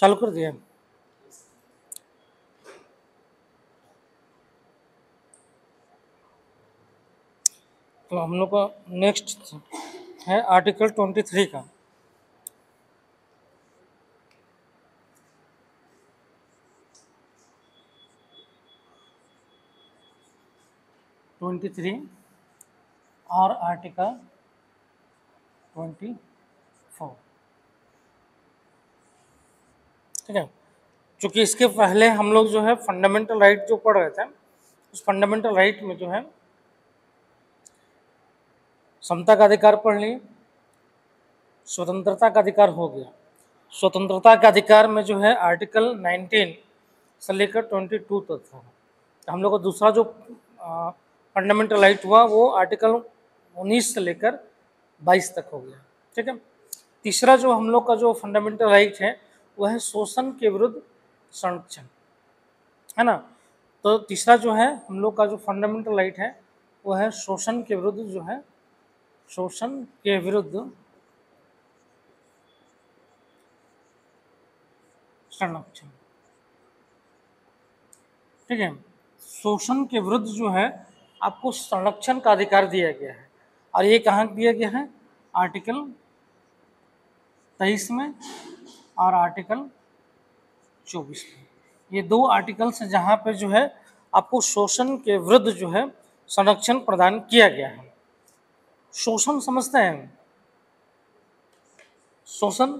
चालू कर दिया। तो हम लोग का नेक्स्ट है आर्टिकल 23 का। और आर्टिकल 24, ठीक है। क्योंकि इसके पहले हम लोग जो है फंडामेंटल राइट जो पढ़ रहे थे, उस फंडामेंटल राइट में जो है समता का अधिकार पढ़ लिए, स्वतंत्रता का अधिकार हो गया। स्वतंत्रता के अधिकार में जो है आर्टिकल 19 से लेकर 22 तक था। हम लोग का दूसरा जो फंडामेंटल राइट हुआ वो आर्टिकल 19 से लेकर 22 तक हो गया, ठीक है। तीसरा जो हम लोग का जो फंडामेंटल राइट है वह है शोषण के विरुद्ध संरक्षण, है ना। तो तीसरा जो है हम लोग का जो फंडामेंटल राइट है वह है शोषण के विरुद्ध जो है शोषण के विरुद्ध संरक्षण, ठीक है। शोषण के विरुद्ध जो है आपको संरक्षण का अधिकार दिया गया है, और ये कहाँ दिया गया है? आर्टिकल 23 में और आर्टिकल 24 में। ये दो आर्टिकल्स जहाँ पे जो है आपको शोषण के विरुद्ध जो है संरक्षण प्रदान किया गया है। शोषण समझते हैं? शोषण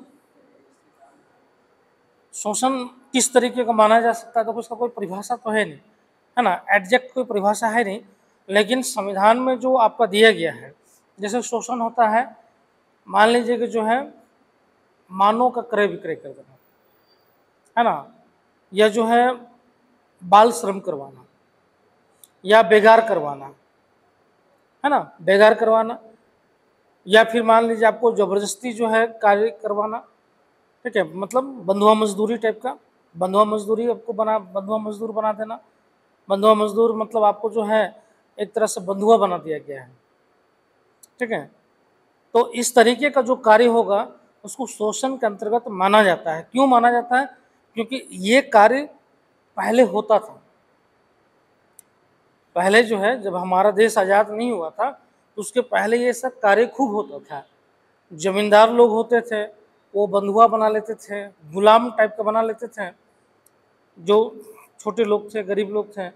शोषण किस तरीके का माना जा सकता है? तो उसका कोई परिभाषा तो है नहीं, है ना, एग्जैक्ट कोई परिभाषा है नहीं। लेकिन संविधान में जो आपका दिया गया है, जैसे शोषण होता है, मान लीजिए कि जो है मानव का क्रय विक्रय कर देना, है ना, या जो है बाल श्रम करवाना, या बेगार करवाना, है ना, बेगार करवाना, या फिर मान लीजिए आपको जबरदस्ती जो है कार्य करवाना, ठीक है, मतलब बंधुआ मजदूरी टाइप का, बंधुआ मजदूरी आपको बंधुआ मजदूर बना देना। बंधुआ मजदूर मतलब आपको जो है एक तरह से बंधुआ बना दिया गया है, ठीक है। तो इस तरीके का जो कार्य होगा उसको शोषण के अंतर्गत माना जाता है। क्यों माना जाता है? क्योंकि ये कार्य पहले होता था। पहले जो है जब हमारा देश आज़ाद नहीं हुआ था तो उसके पहले ये सब कार्य खूब होता था। जमींदार लोग होते थे वो बंधुआ बना लेते थे, गुलाम टाइप का बना लेते थे। जो छोटे लोग थे, गरीब लोग थे,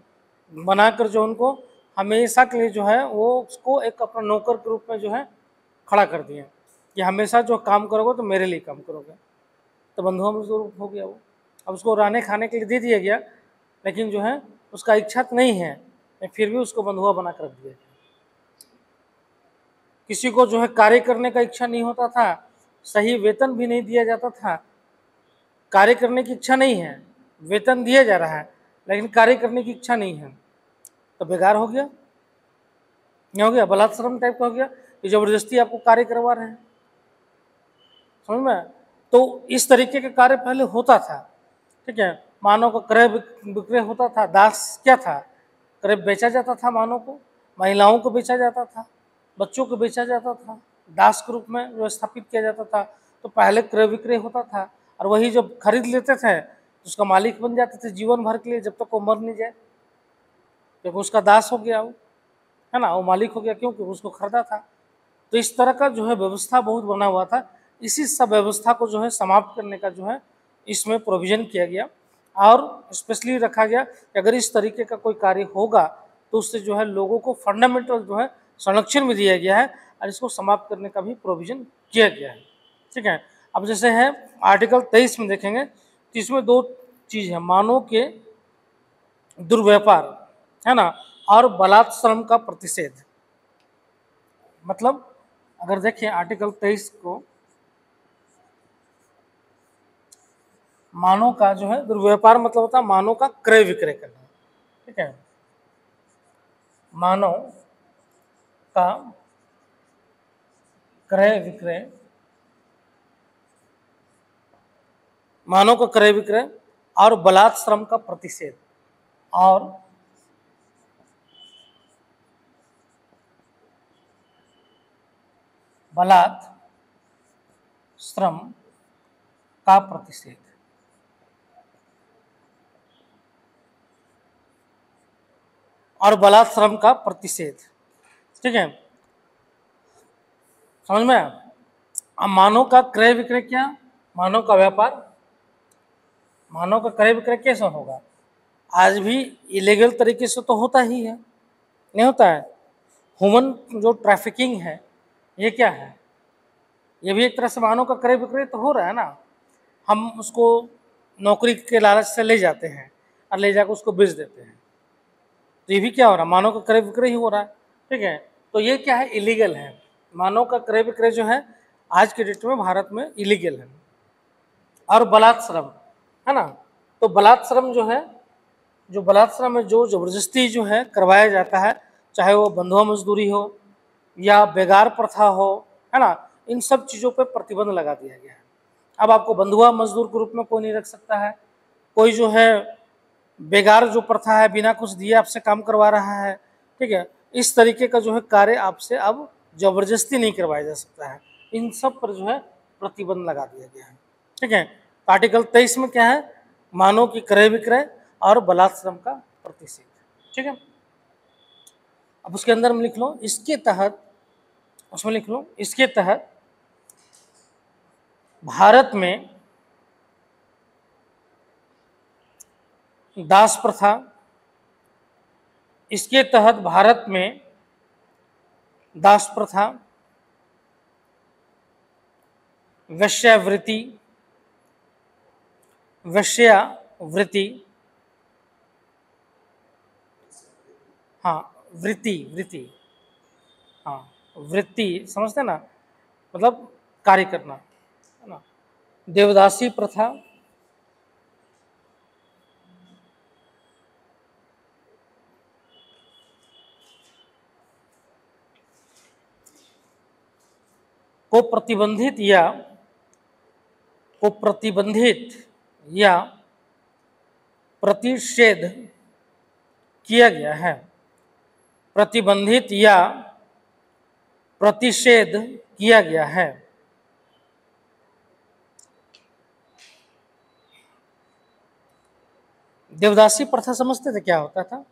बनाकर जो उनको हमेशा के लिए जो है वो उसको एक अपना नौकर के रूप में जो है खड़ा कर दिए कि हमेशा जो काम करोगे तो मेरे लिए काम करोगे। तो बंधुआ मजदूर हो गया वो। अब उसको रहने खाने के लिए दे दिया गया, लेकिन जो है उसका इच्छा तो नहीं है, फिर भी उसको बंधुआ बना कर दिया गया। किसी को जो है कार्य करने का इच्छा नहीं होता था, सही वेतन भी नहीं दिया जाता था। कार्य करने की इच्छा नहीं है, वेतन दिया जा रहा है, लेकिन कार्य करने की इच्छा नहीं है, तो बेकार हो गया, क्या हो गया? बलात्श्रम टाइप का हो गया, ये जबरदस्ती आपको कार्य करवा रहे हैं, समझ में। तो इस तरीके का कार्य पहले होता था, ठीक है। मानव का क्रय विक्रय होता था। दास क्या था? क्रय बेचा जाता था, मानव को, महिलाओं को बेचा जाता था, बच्चों को बेचा जाता था, दास के रूप में व्यवस्थापित किया जाता था। तो पहले क्रय विक्रय होता था, और वही जब खरीद लेते थे तो उसका मालिक बन जाते थे जीवन भर के लिए, जब तक वो मर नहीं जाए, क्योंकि उसका दास हो गया वो, है ना, वो मालिक हो गया, क्योंकि उसको खरीदा था। तो इस तरह का जो है व्यवस्था बहुत बना हुआ था। इसी सब व्यवस्था को जो है समाप्त करने का जो है इसमें प्रोविजन किया गया, और स्पेशली रखा गया कि अगर इस तरीके का कोई कार्य होगा तो उससे जो है लोगों को फंडामेंटल जो है संरक्षण भी दिया गया है, और इसको समाप्त करने का भी प्रोविजन किया गया है, ठीक है। अब जैसे है आर्टिकल 23 में देखेंगे तो इसमें दो चीज है, मानव के दुर्व्यापार, है ना, और बलात्श्रम का प्रतिषेध। मतलब अगर देखें आर्टिकल 23 को, मानव का जो है दुर्व्यापार मतलब होता है मानव का क्रय विक्रय करना, ठीक है। मानव का क्रय विक्रय, मानव का क्रय विक्रय और बलात्श्रम का प्रतिषेध, और श्रम का प्रतिषेध। और बलात् श्रम का प्रतिषेध। ठीक है, समझ में आया? अब मानव का क्रय विक्रय क्या, मानव का व्यापार, मानव का क्रय विक्रय कैसे होगा? आज भी इलीगल तरीके से तो होता ही है, नहीं होता है? ह्यूमन जो ट्रैफिकिंग है ये क्या है? ये भी एक तरह से मानव का क्रय विक्रय तो हो रहा है ना। हम उसको नौकरी के लालच से ले जाते हैं और ले जाकर उसको बेच देते हैं, तो ये भी क्या हो रहा है? मानव का क्रय विक्रय ही हो रहा है। ठीक है, तो ये क्या है? इलीगल है। मानव का क्रय विक्रय जो है आज के डेट में भारत में इलीगल है। और बलात् श्रम है ना, तो बलात् श्रम जो है, जो बलात् श्रम में जो जबरदस्ती जो है करवाया जाता है, चाहे वो बंधुआ मजदूरी हो या बेगार प्रथा हो, है ना, इन सब चीज़ों पे प्रतिबंध लगा दिया गया है। अब आपको बंधुआ मजदूर के रूप में कोई नहीं रख सकता है, कोई जो है बेगार जो प्रथा है, बिना कुछ दिए आपसे काम करवा रहा है। ठीक है, इस तरीके का जो है कार्य आपसे अब जबरदस्ती नहीं करवाया जा सकता है। इन सब पर जो है प्रतिबंध लगा दिया गया है। ठीक है, तो आर्टिकल 23 में क्या है? मानव की क्रय विक्रय और बलात् श्रम का प्रतिषेध। ठीक है, अब उसके अंदर में लिख लो, इसके तहत, उसमें लिख लो, इसके तहत भारत में दास प्रथा, इसके तहत भारत में दास प्रथा, वेश्यावृत्ति, वेश्यावृत्ति, हाँ वृत्ति, वृत्ति, हाँ वृत्ति समझते ना, मतलब कार्य करना, है ना, देवदासी प्रथा, को प्रतिबंधित या प्रतिषेध किया गया है। प्रतिबंधित या प्रतिषेध किया गया है। देवदासी प्रथा समझते थे क्या होता था?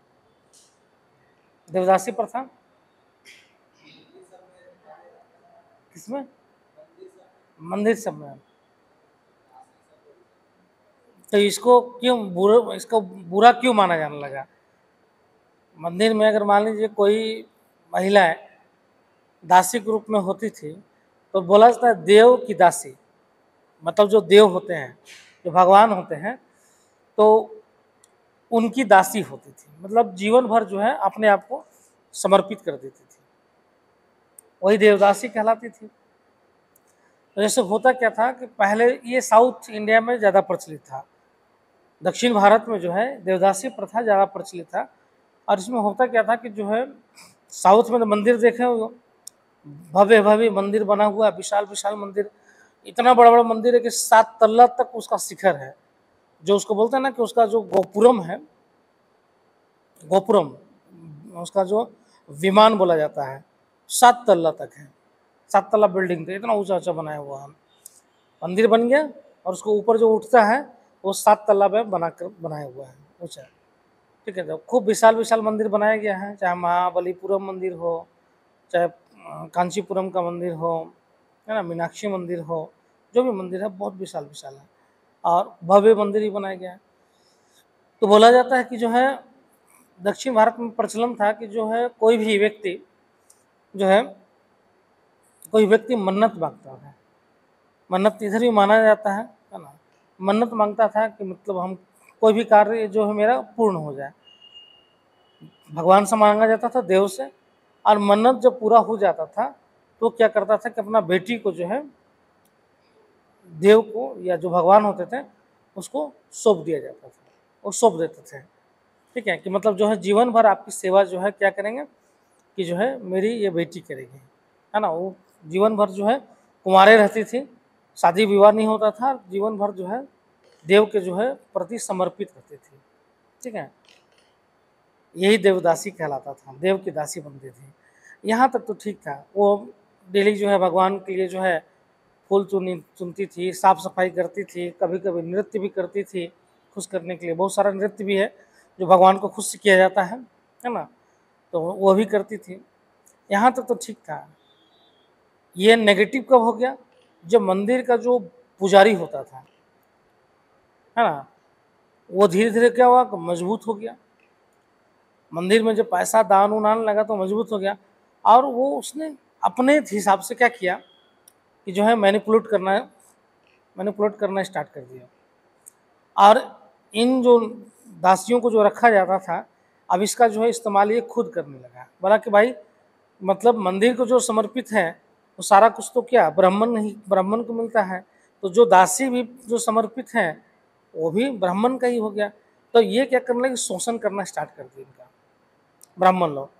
देवदासी प्रथा किसमें? मंदिर सब में। तो इसको क्यों बुरा, इसको बुरा क्यों माना जाने लगा? मंदिर में अगर मान लीजिए कोई महिलाएं दासी के रूप में होती थी तो बोला जाता है देव की दासी, मतलब जो देव होते हैं, जो भगवान होते हैं, तो उनकी दासी होती थी, मतलब जीवन भर जो है अपने आप को समर्पित कर देती थी, वही देवदासी कहलाती थी। तो जैसे होता क्या था कि पहले ये साउथ इंडिया में ज़्यादा प्रचलित था, दक्षिण भारत में जो है देवदासी प्रथा ज़्यादा प्रचलित था। और इसमें होता क्या था कि जो है साउथ में तो मंदिर देखे हो, भव्य भव्य मंदिर बना हुआ, विशाल विशाल मंदिर, इतना बड़ा बड़ा मंदिर है कि 7 तल्ला तक उसका शिखर है, जो उसको बोलते हैं ना कि उसका जो गोपुरम है, गोपुरम उसका जो विमान बोला जाता है, 7 तल्ला तक है, 7 तल्ला बिल्डिंग थे, इतना ऊंचा ऊंचा बनाया हुआ है, मंदिर बन गया और उसको ऊपर जो उठता है वो 7 तल्ला में बनाया हुआ है, ऊंचा। ठीक है, तो खूब विशाल विशाल मंदिर बनाया गया है, चाहे महाबलीपुरम मंदिर हो, चाहे कांचीपुरम का मंदिर हो, है ना, मीनाक्षी मंदिर हो, जो भी मंदिर है बहुत विशाल विशाल है और भव्य मंदिर ही बनाया गया है। तो बोला जाता है कि जो है दक्षिण भारत में प्रचलन था कि जो है कोई भी व्यक्ति जो है, कोई व्यक्ति मन्नत मांगता है, मन्नत इधर भी माना जाता है ना, मन्नत मांगता था कि मतलब हम कोई भी कार्य जो है मेरा पूर्ण हो जाए, भगवान से मांगा जाता था, देव से, और मन्नत जब पूरा हो जाता था तो क्या करता था कि अपना बेटी को जो है देव को या जो भगवान होते थे उसको सौंप दिया जाता था, वो सौंप देते थे। ठीक है, कि मतलब जो है जीवन भर आपकी सेवा जो है क्या करेंगे कि जो है मेरी ये बेटी करेगी, है ना। वो जीवन भर जो है कुंवारे रहती थी, शादी विवाह नहीं होता था, जीवन भर जो है देव के जो है प्रति समर्पित रहती थी। ठीक है, यही देवदासी कहलाता था, देव की दासी बनती थी। यहाँ तक तो ठीक था, वो डेली जो है भगवान के लिए जो है फूल चुनती थी, साफ सफाई करती थी, कभी कभी नृत्य भी करती थी खुश करने के लिए। बहुत सारा नृत्य भी है जो भगवान को खुश किया जाता है ना, तो वो भी करती थी। यहाँ तक तो ठीक था। ये नेगेटिव कब हो गया? जब मंदिर का जो पुजारी होता था, है ना, वो धीरे धीरे क्या हुआ, मजबूत हो गया। मंदिर में जब पैसा दान उन लगा तो मजबूत हो गया, और वो उसने अपने हिसाब से क्या किया कि जो है मैनिपुलेट करना स्टार्ट कर दिया। और इन जो दासियों को जो रखा जाता था, अब इसका जो है इस्तेमाल ये खुद करने लगा। बोला कि भाई मतलब मंदिर को जो समर्पित है वो सारा कुछ तो क्या ब्राह्मण को मिलता है, तो जो दासी भी जो समर्पित हैं वो भी ब्राह्मण का ही हो गया। तो ये क्या करने लगे, शोषण करना स्टार्ट कर दिया इनका ब्राह्मण लोग।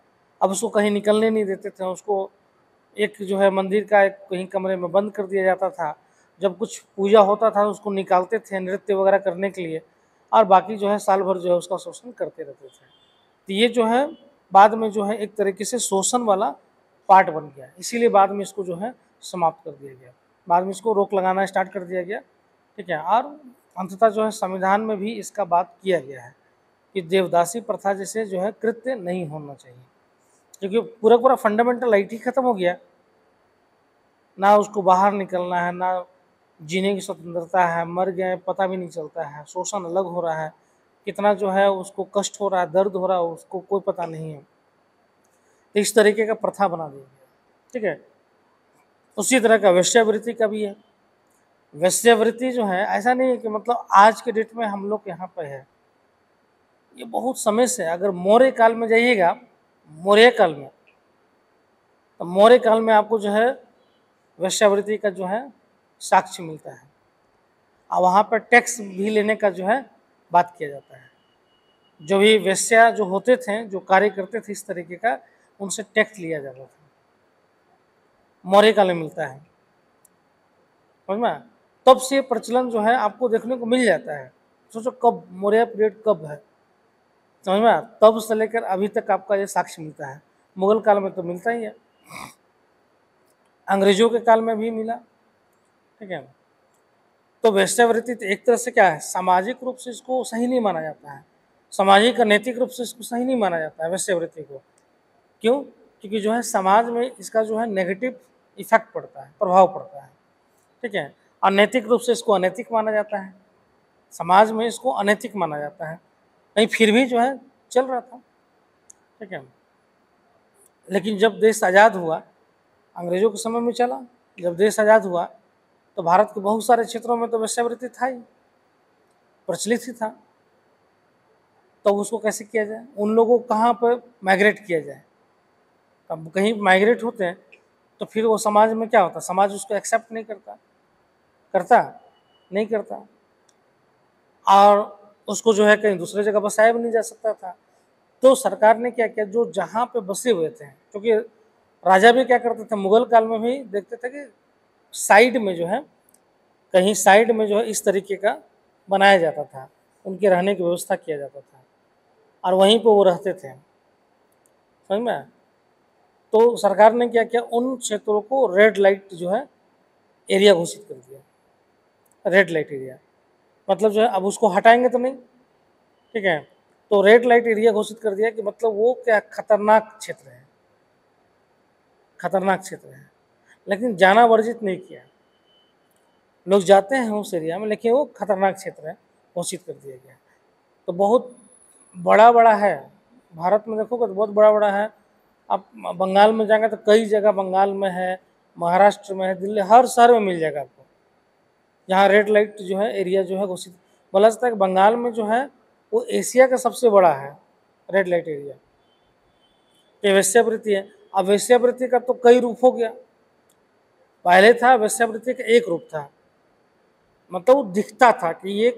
अब उसको कहीं निकलने नहीं देते थे, उसको एक जो है मंदिर का एक कहीं कमरे में बंद कर दिया जाता था। जब कुछ पूजा होता था उसको निकालते थे नृत्य वगैरह करने के लिए, और बाकी जो है साल भर जो है उसका शोषण करते रहते थे। तो ये जो है बाद में जो है एक तरीके से शोषण वाला पार्ट बन गया, इसीलिए बाद में इसको जो है समाप्त कर दिया गया, बाद में इसको रोक लगाना स्टार्ट कर दिया गया। ठीक है, और अंततः जो है संविधान में भी इसका बात किया गया है कि देवदासी प्रथा जैसे जो है कृत्य नहीं होना चाहिए, क्योंकि पूरा पूरा फंडामेंटल राइट ही खत्म हो गया। ना उसको बाहर निकलना है, ना जीने की स्वतंत्रता है, मर गए पता भी नहीं चलता है, शोषण अलग हो रहा है, कितना जो है उसको कष्ट हो रहा है, दर्द हो रहा है, उसको कोई पता नहीं है। तो इस तरीके का प्रथा बना दिया गया। ठीक है, उसी तरह का वेश्यावृत्ति का भी है। वेश्यावृत्ति जो है ऐसा नहीं है कि मतलब आज के डेट में हम लोग यहाँ पे है, ये बहुत समय से, अगर मौर्य काल में जाइएगा, मौर्य काल में, तो मौर्य काल में आपको जो है वेश्यावृत्ति का जो है साक्ष्य मिलता है, और वहाँ पर टैक्स भी लेने का जो है बात किया जाता है। जो भी वेश्या जो होते थे, जो कार्य करते थे इस तरीके का, उनसे टैक्स लिया जाता था, मौर्य काल में मिलता है। समझ में? तब से प्रचलन जो है आपको देखने को मिल जाता है। सोचो कब मौर्य पीरियड कब है, समझ में? तब से लेकर अभी तक आपका ये साक्ष्य मिलता है। मुगल काल में तो मिलता ही है, अंग्रेजों के काल में भी मिला। ठीक है, तो वेश्यावृत्ति एक तरह से क्या है, सामाजिक रूप से इसको सही नहीं माना जाता है, सामाजिक और नैतिक रूप से इसको सही नहीं माना जाता है वेश्यावृत्ति को। क्यों? क्योंकि जो है समाज में इसका जो है नेगेटिव इफेक्ट पड़ता है, प्रभाव पड़ता है। ठीक है, और नैतिक रूप से इसको अनैतिक माना जाता है, समाज में इसको अनैतिक माना जाता है। नहीं, फिर भी जो है चल रहा था। ठीक है, लेकिन जब देश आज़ाद हुआ, अंग्रेजों के समय में चला, जब देश आज़ाद हुआ तो भारत के बहुत सारे क्षेत्रों में तो वेश्यावृत्ति था ही, प्रचलित ही था। तो उसको कैसे किया जाए, उन लोगों को कहाँ पर माइग्रेट किया जाए। अब कहीं माइग्रेट होते हैं तो फिर वो समाज में क्या होता, समाज उसको एक्सेप्ट नहीं करता नहीं करता, और उसको जो है कहीं दूसरे जगह बसाया भी नहीं जा सकता था। तो सरकार ने क्या किया, जो जहाँ पे बसे हुए थे, क्योंकि राजा भी क्या करते थे, मुगल काल में भी देखते थे कि साइड में जो है, कहीं साइड में जो है इस तरीके का बनाया जाता था, उनके रहने की व्यवस्था किया जाता था, और वहीं पे वो रहते थे। समझ में? तो सरकार ने क्या किया, उन क्षेत्रों को रेड लाइट जो है एरिया घोषित कर दिया, रेड लाइट एरिया, मतलब जो है अब उसको हटाएंगे तो नहीं। ठीक है, तो रेड लाइट एरिया घोषित कर दिया कि मतलब वो क्या खतरनाक क्षेत्र है, खतरनाक क्षेत्र है, लेकिन जाना वर्जित नहीं किया। लोग जाते हैं उस एरिया में, लेकिन वो खतरनाक क्षेत्र है, घोषित कर दिया गया। तो बहुत बड़ा बड़ा है, भारत में देखोगे तो बहुत बड़ा बड़ा है। आप बंगाल में जाएंगे तो कई जगह बंगाल में है, महाराष्ट्र में है, दिल्ली, हर शहर में मिल जाएगा आपको, जहाँ रेड लाइट जो है एरिया जो है घोषित। बोला जाता है कि बंगाल में जो है वो एशिया का सबसे बड़ा है रेड लाइट एरिया। ये वेश्यावृत्ति है। अब वेश्यावृत्ति का तो कई रूप हो गया। पहले था वेश्यावृत्ति का एक रूप था, मतलब वो दिखता था कि ये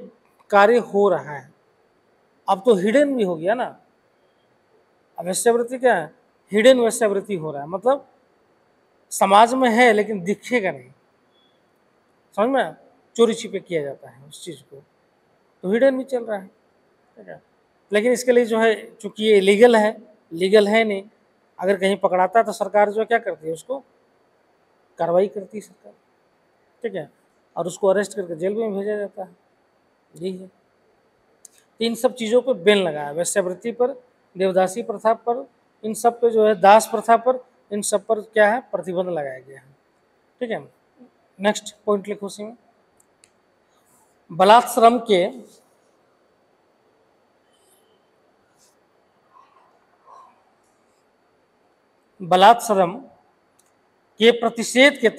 कार्य हो रहा है। अब तो हिडन भी हो गया ना। अब वेश्यावृत्ति क्या है, हिडन वेश्यावृत्ति हो रहा है, मतलब समाज में है लेकिन दिखेगा नहीं। समझ में? चोरी छिपे किया जाता है उस चीज़ को, तो हिडन भी चल रहा है। ठीक है, लेकिन इसके लिए जो है चूंकि ये लीगल है नहीं, अगर कहीं पकड़ाता है तो सरकार जो क्या करती है, उसको कार्रवाई करती है सरकार। ठीक है, और उसको अरेस्ट करके जेल में भेजा जाता है। यही है। तो इन सब चीज़ों पे बैन लगा है, वैश्यावृत्ति पर, देवदासी प्रथा पर, इन सब पे जो है, दास प्रथा पर, इन सब पर क्या है, प्रतिबंध लगाया गया है। ठीक है, नेक्स्ट पॉइंट लिखो उसी में। बलात्श्रम के प्रतिषेध के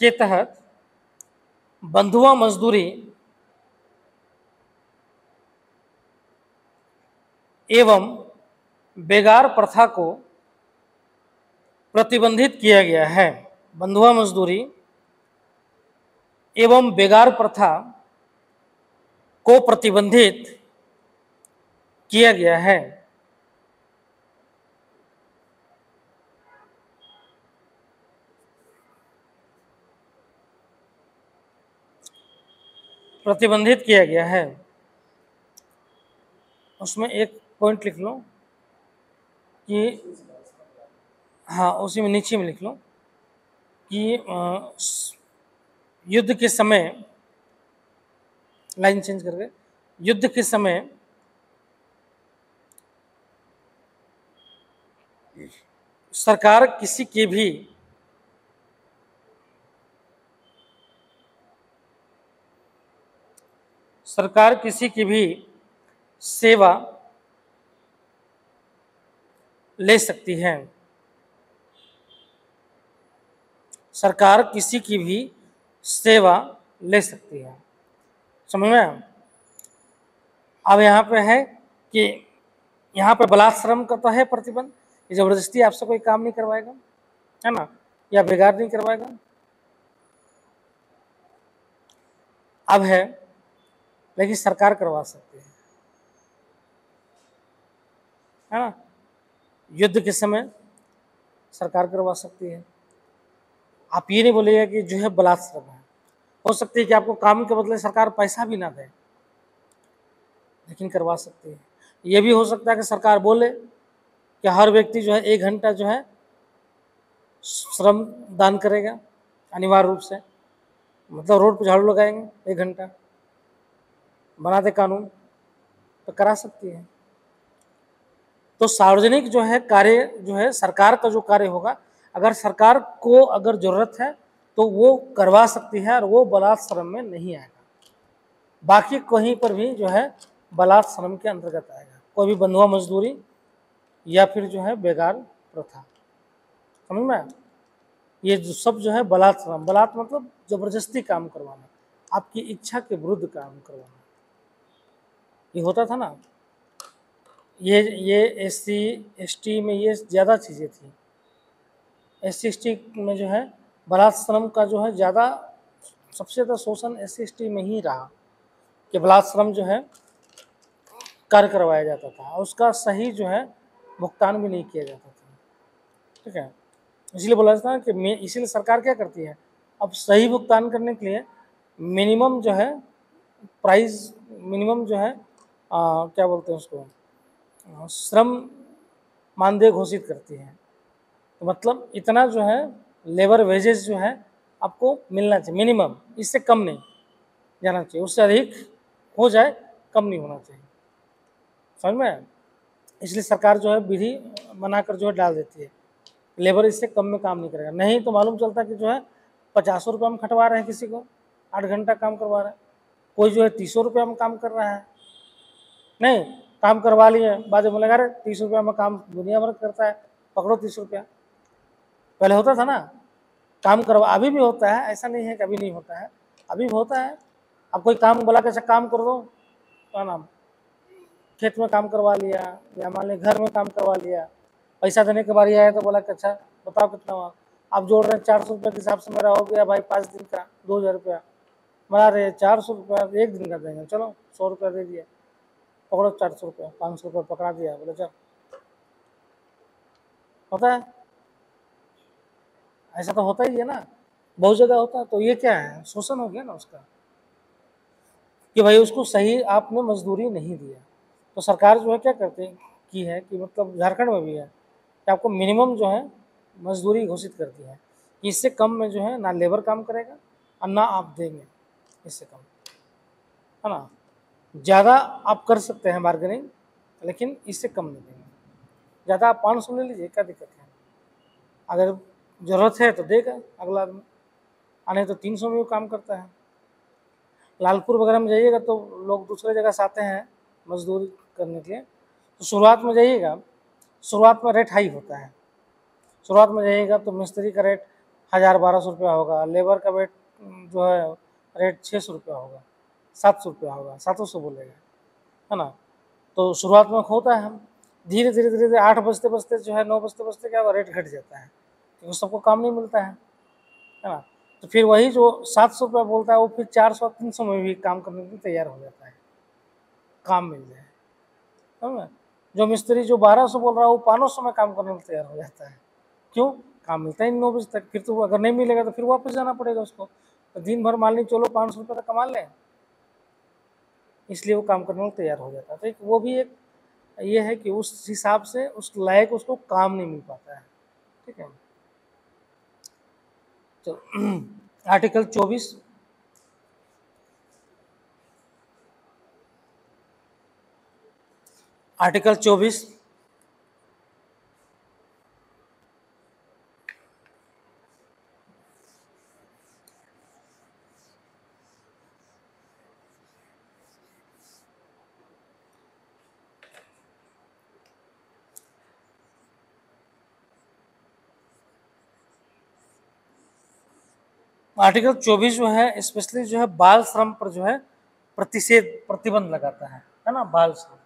तहत बंधुआ मजदूरी एवं बेगार प्रथा को प्रतिबंधित किया गया है। बंधुआ मजदूरी एवं बेगार प्रथा को प्रतिबंधित किया गया है। प्रतिबंधित किया गया है। उसमें एक पॉइंट लिख लो कि हाँ, उसी में नीचे में लिख लो कि युद्ध के समय, लाइन चेंज करके, युद्ध के समय सरकार किसी की भी सेवा ले सकती है। सरकार किसी की भी सेवा ले सकती है। समझ में? अब यहाँ पे है कि यहाँ पे बलात्श्रम का तो है प्रतिबंध, जबरदस्ती आपसे कोई काम नहीं करवाएगा, है ना, या बेगार नहीं करवाएगा। अब है, लेकिन सरकार करवा सकती है ना, युद्ध के समय सरकार करवा सकती है। आप ये नहीं बोलिएगा कि जो है बलात्श्रम है। हो सकती है कि आपको काम के बदले सरकार पैसा भी ना दे, लेकिन करवा सकती है। ये भी हो सकता है कि सरकार बोले कि हर व्यक्ति जो है 1 घंटा जो है श्रम दान करेगा अनिवार्य रूप से, मतलब रोड पर झाड़ू लगाएंगे 1 घंटा, बना दे कानून, तो करा सकती है। तो सार्वजनिक जो है कार्य जो है, सरकार का जो कार्य होगा, अगर सरकार को अगर जरूरत है तो वो करवा सकती है, और वो बलात्श्रम में नहीं आएगा। बाकी कहीं पर भी जो है बलात्श्रम के अंतर्गत आएगा, कोई भी बंधुआ मजदूरी या फिर जो है बेगार प्रथा। समझ में? ये जो सब जो है बलात्श्रम, बलात् मतलब जबरदस्ती काम करवाना, आपकी इच्छा के विरुद्ध काम करवाना, ये होता था ना। ये SC ST में ये ज़्यादा चीज़ें थी। SC ST में जो है बलात्श्रम का जो है ज़्यादा, सबसे ज़्यादा शोषण SC ST में ही रहा, कि बलात्श्रम जो है कार्य करवाया जाता था, और उसका सही जो है भुगतान भी नहीं किया जाता था। ठीक है, इसलिए बोला जाता है कि इसीलिए सरकार क्या करती है, अब सही भुगतान करने के लिए मिनिमम जो है प्राइस, मिनिमम जो है क्या बोलते हैं उसको, श्रम मानदेय घोषित करती है। तो मतलब इतना जो है लेबर वेजेस जो है आपको मिलना चाहिए मिनिमम, इससे कम नहीं जाना चाहिए, उससे अधिक हो जाए कम नहीं होना चाहिए। समझ में? इसलिए सरकार जो है विधि बनाकर जो है डाल देती है, लेबर इससे कम में काम नहीं करेगा। नहीं तो मालूम चलता कि जो है 50 रुपये में खटवा रहे हैं किसी को, 8 घंटा काम करवा रहे हैं, कोई जो है 30 रुपये में काम कर रहा है। नहीं, काम करवा लिए, बाद में बोलेगा अरे 30 रुपये में काम दुनिया भर करता है, पकड़ो 30 रुपया। पहले होता था ना, काम करवा, अभी भी होता है, ऐसा नहीं है कि अभी नहीं होता है, अभी भी होता है। अब कोई काम बोला कैसे काम कर दो, क्या नाम, खेत में काम करवा लिया, या मान ली घर में काम करवा लिया, पैसा देने के बारी आया तो बोला कि अच्छा बताओ कितना हुआ, आप जोड़ रहे हैं 400 रुपये के हिसाब से, मेरा हो गया भाई 5 दिन का 2000 रुपया, बना रहे 400 रुपया 1 दिन का देंगे, चलो 100 रुपया दे दिया, पकड़ो 400 रुपया, 500 रुपया पकड़ा दिया, बोले चल। होता है, ऐसा तो होता ही है ना, बहुत जगह होता है। तो ये क्या है, शोषण हो गया ना उसका, कि भाई उसको सही आपने मजदूरी नहीं दिया। तो सरकार जो है क्या करती है की है कि मतलब झारखंड में भी है कि आपको मिनिमम जो है मजदूरी घोषित कर दी है कि इससे कम में जो है ना लेबर काम करेगा और ना आप देंगे इससे कम, है ना। ज़्यादा आप कर सकते हैं बार्गेनिंग, लेकिन इससे कम नहीं देंगे। ज़्यादा आप 500 ले लीजिए, क्या दिक्कत है। अगर ज़रूरत है तो देगा अगला आदमी, आने तो 300 में वो काम करता है। लालपुर वगैरह में जाइएगा तो लोग दूसरे जगह से आते हैं मजदूरी करने के लिए, तो शुरुआत में जाइएगा, शुरुआत में रेट हाई होता है। शुरुआत में जाइएगा तो मिस्त्री का रेट 1000-1200 रुपया होगा, लेबर का रेट जो है रेट 600 रुपया होगा, 700 रुपया होगा, 700 बोलेगा, है ना। तो शुरुआत में होता है, हम धीरे धीरे धीरे धीरे 8 बजते बजते जो है 9 बजते बजते क्या होगा, रेट घट जाता है क्योंकि सबको काम नहीं मिलता है ना। तो फिर वही जो 700 रुपया बोलता है वो फिर 400-300 में भी काम करने के लिए तैयार हो जाता है, काम मिल जाए, समझ। जो मिस्त्री जो 1200 बोल रहा है वो 500 में काम करने के लिए तैयार हो जाता है। क्यों? काम मिलता ही 9 बजे तक, फिर तो अगर नहीं मिलेगा तो फिर वापस जाना पड़ेगा उसको। तो दिन भर मान ली चलो 500 रुपये तक कमा लें, इसलिए वो काम करने को तैयार हो जाता है। तो एक वो भी एक ये है कि उस हिसाब से उस लायक उसको काम नहीं मिल पाता है, ठीक है। तो आर्टिकल 24 आर्टिकल 24 आर्टिकल 24 जो है स्पेशली जो है बाल श्रम पर जो है प्रतिबंध लगाता है ना। बाल श्रम,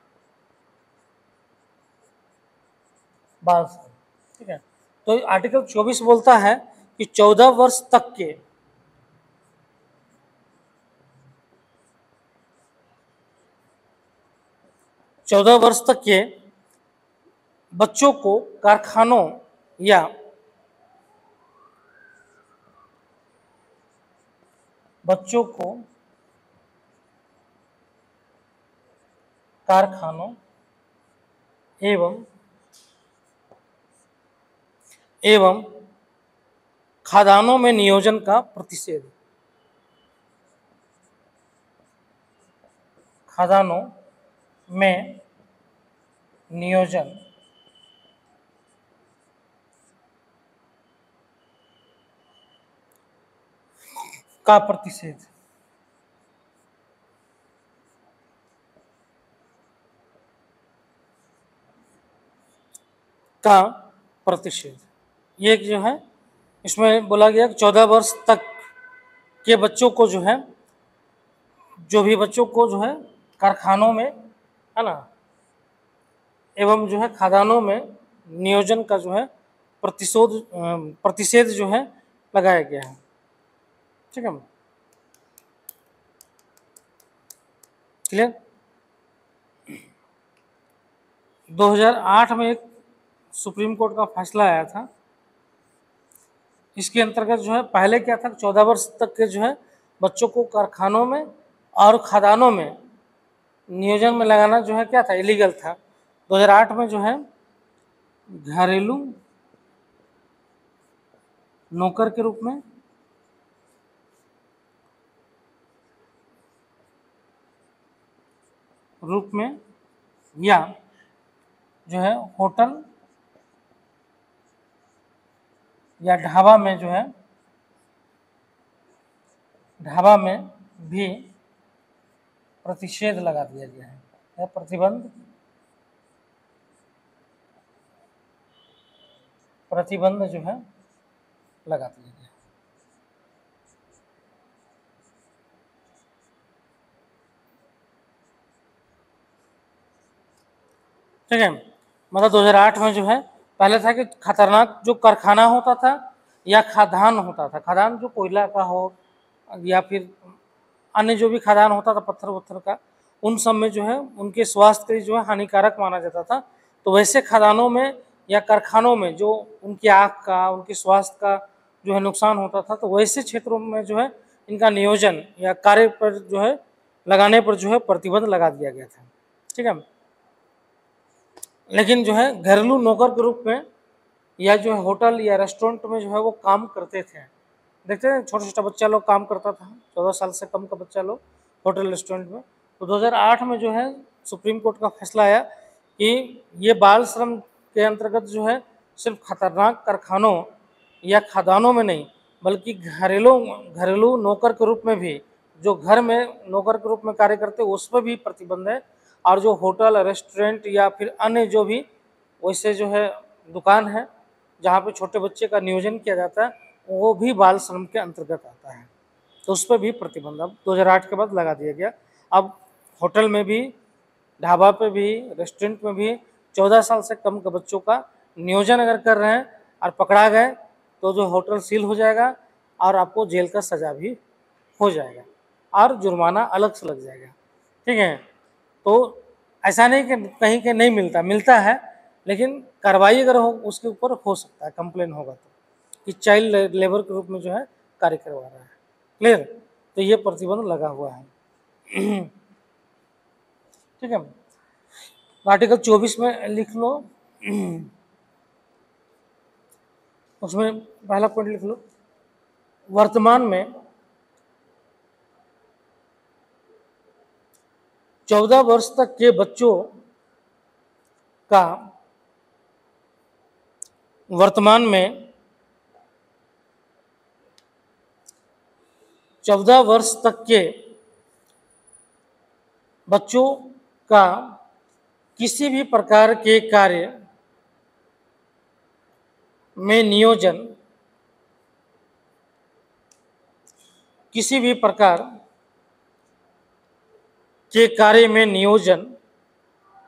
बाल श्रम, ठीक है। तो आर्टिकल 24 बोलता है कि 14 वर्ष तक के 14 वर्ष तक के बच्चों को कारखानों या बच्चों को कारखानों एवं खदानों में नियोजन का प्रतिषेध। खदानों में नियोजन का प्रतिषेध। का प्रतिषेध ये जो है इसमें बोला गया कि 14 वर्ष तक के बच्चों को जो है, जो भी बच्चों को जो है कारखानों में, है ना, एवं जो है खदानों में नियोजन का जो है प्रतिषेध जो है लगाया गया है, ठीक है। क्लियर। 2008 में एक सुप्रीम कोर्ट का फैसला आया था, इसके अंतर्गत जो है पहले क्या था, 14 वर्ष तक के जो है बच्चों को कारखानों में और खदानों में नियोजन में लगाना जो है क्या था, इलीगल था। 2008 में जो है घरेलू नौकर के रूप में या जो है होटल या ढाबा में जो है, ढाबा में भी प्रतिषेध लगा दिया गया है, या प्रतिबंध जो है लगा दिया गया। ठीक है, मतलब 2008 में जो है पहले था कि खतरनाक जो कारखाना होता था या खदान होता था, खदान जो कोयला का हो या फिर अन्य जो भी खदान होता था पत्थर वत्थर का, उन सब में जो है उनके स्वास्थ्य के लिए जो है हानिकारक माना जाता था। तो वैसे खदानों में या कारखानों में जो उनकी आँख का, उनके स्वास्थ्य का जो है नुकसान होता था, तो वैसे क्षेत्रों में जो है इनका नियोजन या कार्य पर जो है लगाने पर जो है प्रतिबंध लगा दिया गया था, ठीक है। लेकिन जो है घरेलू नौकर के रूप में या जो है होटल या रेस्टोरेंट में जो है वो काम करते थे। देखते हैं छोटा छोटा बच्चा लोग काम करता था, 14 साल से कम का बच्चा लोग होटल रेस्टोरेंट में। तो 2008 में जो है सुप्रीम कोर्ट का फैसला आया कि ये बाल श्रम के अंतर्गत जो है सिर्फ खतरनाक कारखानों या खदानों में नहीं, बल्कि घरेलू घरेलू नौकर के रूप में भी, जो घर में नौकर के रूप में कार्य करते हैं उस पर भी प्रतिबंध है। और जो होटल रेस्टोरेंट या फिर अन्य जो भी वैसे जो है दुकान है जहाँ पे छोटे बच्चे का नियोजन किया जाता है, वो भी बाल श्रम के अंतर्गत आता है। तो उस पर भी प्रतिबंध अब 2008 के बाद लगा दिया गया। अब होटल में भी, ढाबा पे भी, रेस्टोरेंट में भी 14 साल से कम के बच्चों का नियोजन अगर कर रहे हैं और पकड़ा गए तो जो होटल सील हो जाएगा और आपको जेल का सजा भी हो जाएगा और जुर्माना अलग से लग जाएगा। ठीक है, तो ऐसा नहीं कि कहीं के नहीं मिलता, मिलता है, लेकिन कार्रवाई अगर हो उसके ऊपर हो सकता है, कंप्लेन होगा तो, कि चाइल्ड लेबर के रूप में जो है कार्य करवा रहा है। क्लियर? तो ये प्रतिबंध लगा हुआ है। ठीक है, आर्टिकल 24 में लिख लो, उसमें पहला पॉइंट लिख लो, वर्तमान में 14 वर्ष तक के बच्चों का, वर्तमान में 14 वर्ष तक के बच्चों का किसी भी प्रकार के कार्य में नियोजन, किसी भी प्रकार के कार्य में नियोजन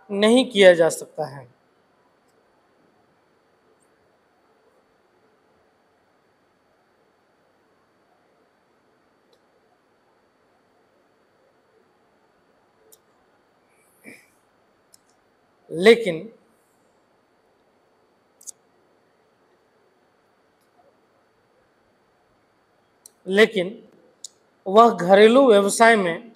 नहीं किया जा सकता है। लेकिन वह घरेलू व्यवसाय में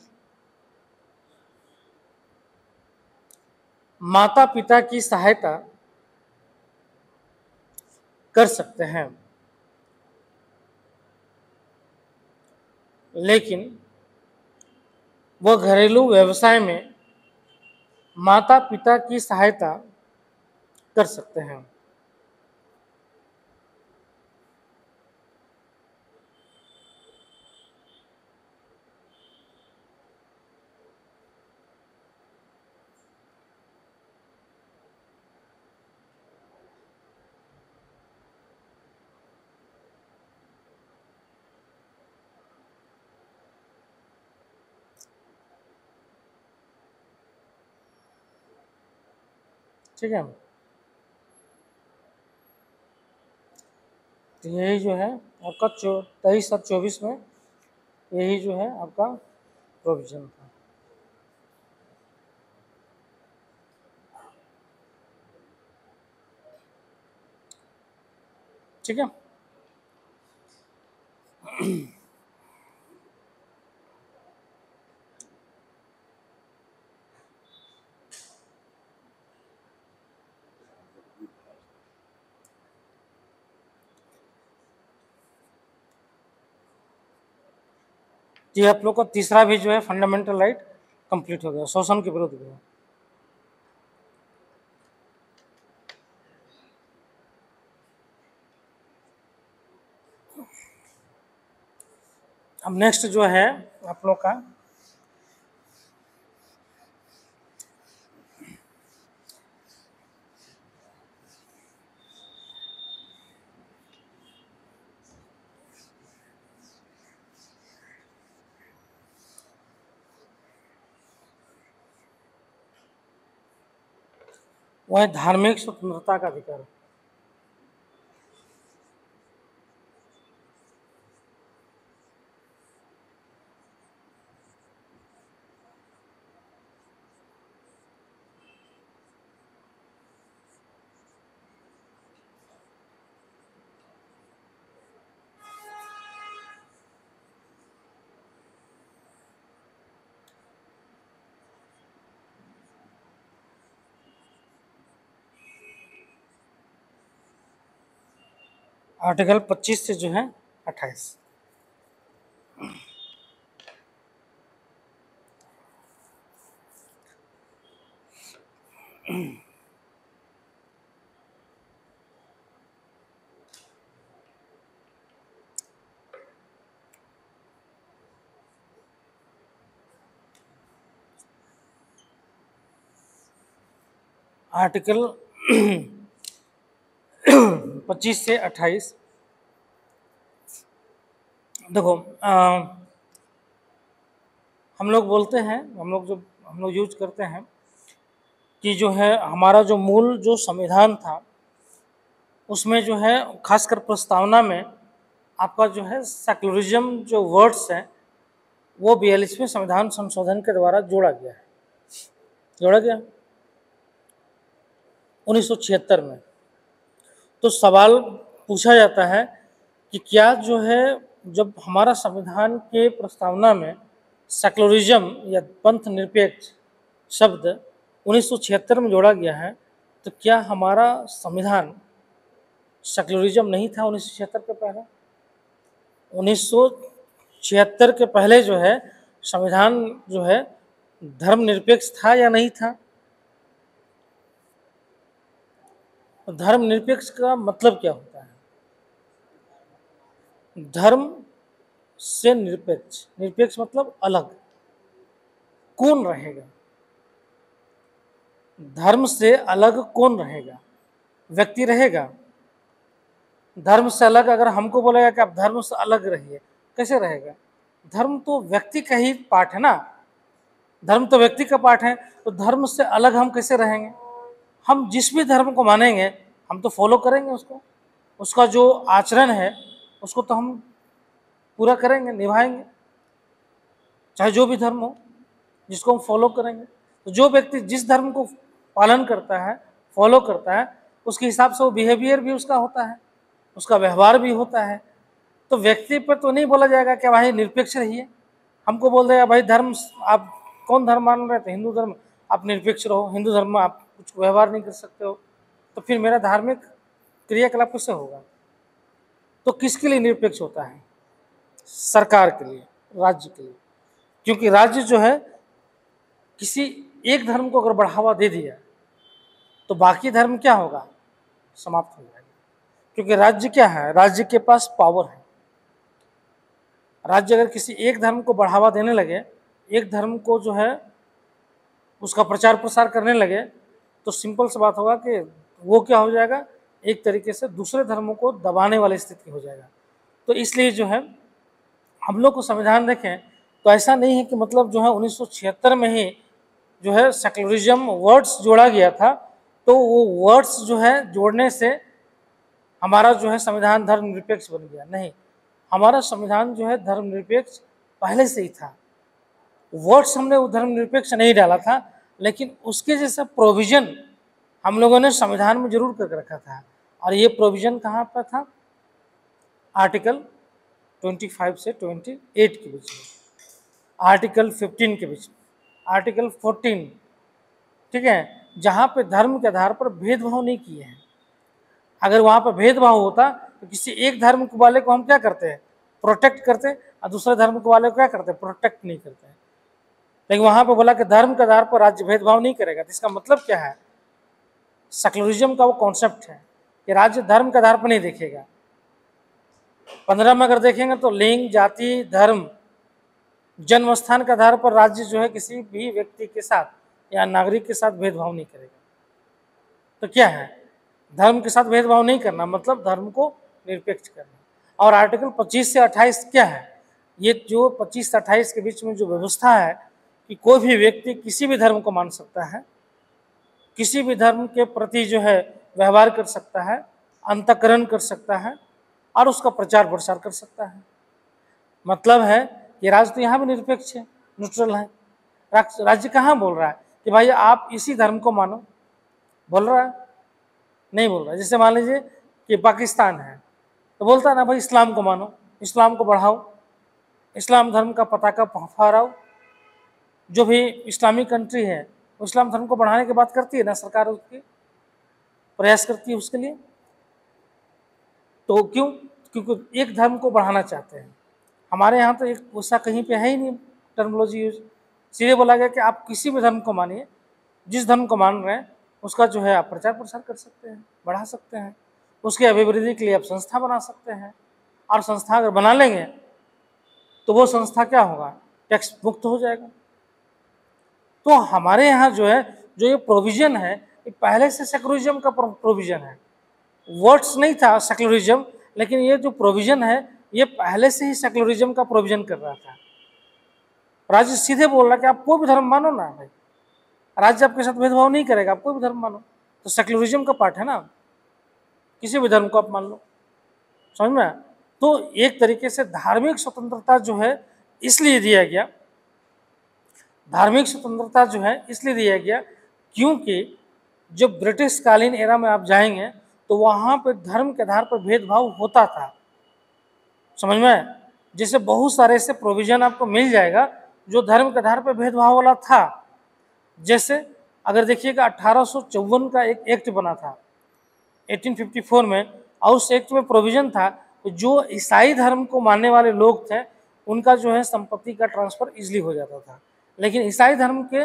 माता पिता की सहायता कर सकते हैं, लेकिन वह घरेलू व्यवसाय में माता पिता की सहायता कर सकते हैं। ठीक है, तो यही जो है आपका 23 और 24 में यही जो है आपका प्रोविजन था। ठीक है, ये आप लोग का तीसरा भी जो है फंडामेंटल राइट कंप्लीट हो गया, शोषण के विरुद्ध भी। अब नेक्स्ट जो है आप लोग का वह धार्मिक स्वतंत्रता का अधिकार। आर्टिकल 25 से जो है 28। आर्टिकल 25 से 28 देखो, हम लोग बोलते हैं, हम लोग यूज करते हैं कि जो है हमारा जो मूल जो संविधान था उसमें जो है खासकर प्रस्तावना में आपका जो है सेक्युलरिज्म जो वर्ड्स है वो 42वें संविधान संशोधन के द्वारा जोड़ा गया है, जोड़ा गया 1976 में। तो सवाल पूछा जाता है कि क्या जो है जब हमारा संविधान के प्रस्तावना में सेक्युलरिज्म या पंथ निरपेक्ष शब्द 1976 में जोड़ा गया है, तो क्या हमारा संविधान सेक्युलरिज्म नहीं था 1976 के पहले? 1976 के पहले जो है संविधान जो है धर्मनिरपेक्ष था या नहीं था? धर्मनिरपेक्ष का मतलब क्या होता है? धर्म से निरपेक्ष, निरपेक्ष मतलब अलग। कौन रहेगा? धर्म से अलग कौन रहेगा? व्यक्ति रहेगा। धर्म से अलग अगर हमको बोलेगा कि आप धर्म से अलग रहिए, कैसे रहेगा? धर्म तो व्यक्ति का ही पार्ट है ना, धर्म तो व्यक्ति का पार्ट है, तो धर्म से अलग हम कैसे रहेंगे? हम जिस भी धर्म को मानेंगे हम तो फॉलो करेंगे उसको, उसका जो आचरण है उसको तो हम पूरा करेंगे, निभाएंगे, चाहे जो भी धर्म हो जिसको हम फॉलो करेंगे। तो जो व्यक्ति जिस धर्म को पालन करता है, फॉलो करता है, उसके हिसाब से वो बिहेवियर भी उसका होता है, उसका व्यवहार भी होता है। तो व्यक्ति पर तो नहीं बोला जाएगा कि भाई निरपेक्ष रहिए। हमको बोल देगा भाई धर्म, आप कौन धर्म मान रहे थे? हिंदू धर्म, आप निरपेक्ष रहो, हिंदू धर्म में आप कुछ व्यवहार नहीं कर सकते हो, तो फिर मेरा धार्मिक क्रियाकलाप कैसे होगा? तो किसके लिए निरपेक्ष होता है? सरकार के लिए, राज्य के लिए। क्योंकि राज्य जो है किसी एक धर्म को अगर बढ़ावा दे दिया तो बाकी धर्म क्या होगा? समाप्त हो जाएगा। क्योंकि राज्य क्या है? राज्य के पास पावर है। राज्य अगर किसी एक धर्म को बढ़ावा देने लगे, एक धर्म को जो है उसका प्रचार प्रसार करने लगे, तो सिंपल सा बात होगा कि वो क्या हो जाएगा? एक तरीके से दूसरे धर्मों को दबाने वाली स्थिति हो जाएगा। तो इसलिए जो है हम लोग को संविधान देखें तो ऐसा नहीं है कि मतलब जो है 1976 में ही जो है सेक्युलरिज्म वर्ड्स जोड़ा गया था, तो वो वर्ड्स जो है जोड़ने से हमारा जो है संविधान धर्मनिरपेक्ष बन गया। नहीं, हमारा संविधान जो है धर्मनिरपेक्ष पहले से ही था। वर्ड्स हमने वो धर्मनिरपेक्ष नहीं डाला था, लेकिन उसके जैसा प्रोविजन हम लोगों ने संविधान में जरूर करके रखा था। और ये प्रोविजन कहाँ पर था? आर्टिकल 25 से 28 के बीच में, आर्टिकल 15 के बीच में, आर्टिकल 14, ठीक है, जहाँ पे धर्म के आधार पर भेदभाव नहीं किए हैं। अगर वहाँ पर भेदभाव होता तो किसी एक धर्म वाले को हम क्या करते हैं? प्रोटेक्ट करते, और दूसरे धर्म के वाले को क्या करते हैं? प्रोटेक्ट नहीं करते हैं। लेकिन वहाँ पे बोला कि धर्म के आधार पर राज्य भेदभाव नहीं करेगा। तो इसका मतलब क्या है? सेक्युलरिज्म का वो कॉन्सेप्ट है कि राज्य धर्म के आधार पर नहीं देखेगा। 15 में अगर देखेंगे तो लिंग, जाति, धर्म, जन्म स्थान के आधार पर राज्य जो है किसी भी व्यक्ति के साथ या नागरिक के साथ भेदभाव नहीं करेगा। तो क्या है? धर्म के साथ भेदभाव नहीं करना मतलब धर्म को निरपेक्ष करना। और आर्टिकल 25 से 28 क्या है? ये जो 25 से 28 के बीच में जो व्यवस्था है कि कोई भी व्यक्ति किसी भी धर्म को मान सकता है, किसी भी धर्म के प्रति जो है व्यवहार कर सकता है, अंतःकरण कर सकता है और उसका प्रचार प्रसार कर सकता है। मतलब है कि राज्य तो यहाँ भी निरपेक्ष है, न्यूट्रल है। राज्य कहाँ बोल रहा है कि भाई आप इसी धर्म को मानो? बोल रहा है? नहीं बोल रहा। जैसे मान लीजिए कि पाकिस्तान है तो बोलता है ना भाई इस्लाम को मानो, इस्लाम को बढ़ाओ, इस्लाम धर्म का पताका फहराओ। जो भी इस्लामिक कंट्री है वो इस्लाम धर्म को बढ़ाने की बात करती है ना, सरकार उसकी प्रयास करती है उसके लिए। तो क्यों? क्योंकि एक धर्म को बढ़ाना चाहते हैं। हमारे यहाँ तो एक वैसा कहीं पे है ही नहीं टर्मिनोलॉजी यूज। सीधे बोला गया कि आप किसी भी धर्म को मानिए, जिस धर्म को मान रहे हैं उसका जो है आप प्रचार प्रसार कर सकते हैं, बढ़ा सकते हैं, उसके अभिवृद्धि के लिए आप संस्था बना सकते हैं। और संस्था अगर बना लेंगे तो वो संस्था क्या होगा, टैक्स मुक्त हो जाएगा। तो हमारे यहाँ जो है जो ये प्रोविजन है ये पहले से सेकुलरिज्म का प्रोविजन है। वर्ड्स नहीं था सेकुलरिज्म, लेकिन ये जो प्रोविजन है ये पहले से ही सेकुलरिज्म का प्रोविजन कर रहा था। राज्य सीधे बोल रहा कि आप कोई भी धर्म मानो ना भाई, राज्य आपके साथ भेदभाव नहीं करेगा, आप कोई भी धर्म मानो। तो सेकुलरिज्म का पार्ट है ना, किसी भी धर्म को आप मान लो, समझ में आया? तो एक तरीके से धार्मिक स्वतंत्रता जो है इसलिए दिया गया, धार्मिक स्वतंत्रता जो है इसलिए दिया गया क्योंकि जब ब्रिटिश कालीन एरा में आप जाएंगे तो वहाँ पे धर्म के आधार पर भेदभाव होता था, समझ में आया? जैसे बहुत सारे ऐसे प्रोविजन आपको मिल जाएगा जो धर्म के आधार पर भेदभाव वाला था। जैसे अगर देखिएगा 1854 का एक एक्ट बना था 1854 में, और उस एक्ट में प्रोविजन था जो ईसाई धर्म को मानने वाले लोग थे उनका जो है संपत्ति का ट्रांसफर इजीली हो जाता था, लेकिन ईसाई धर्म के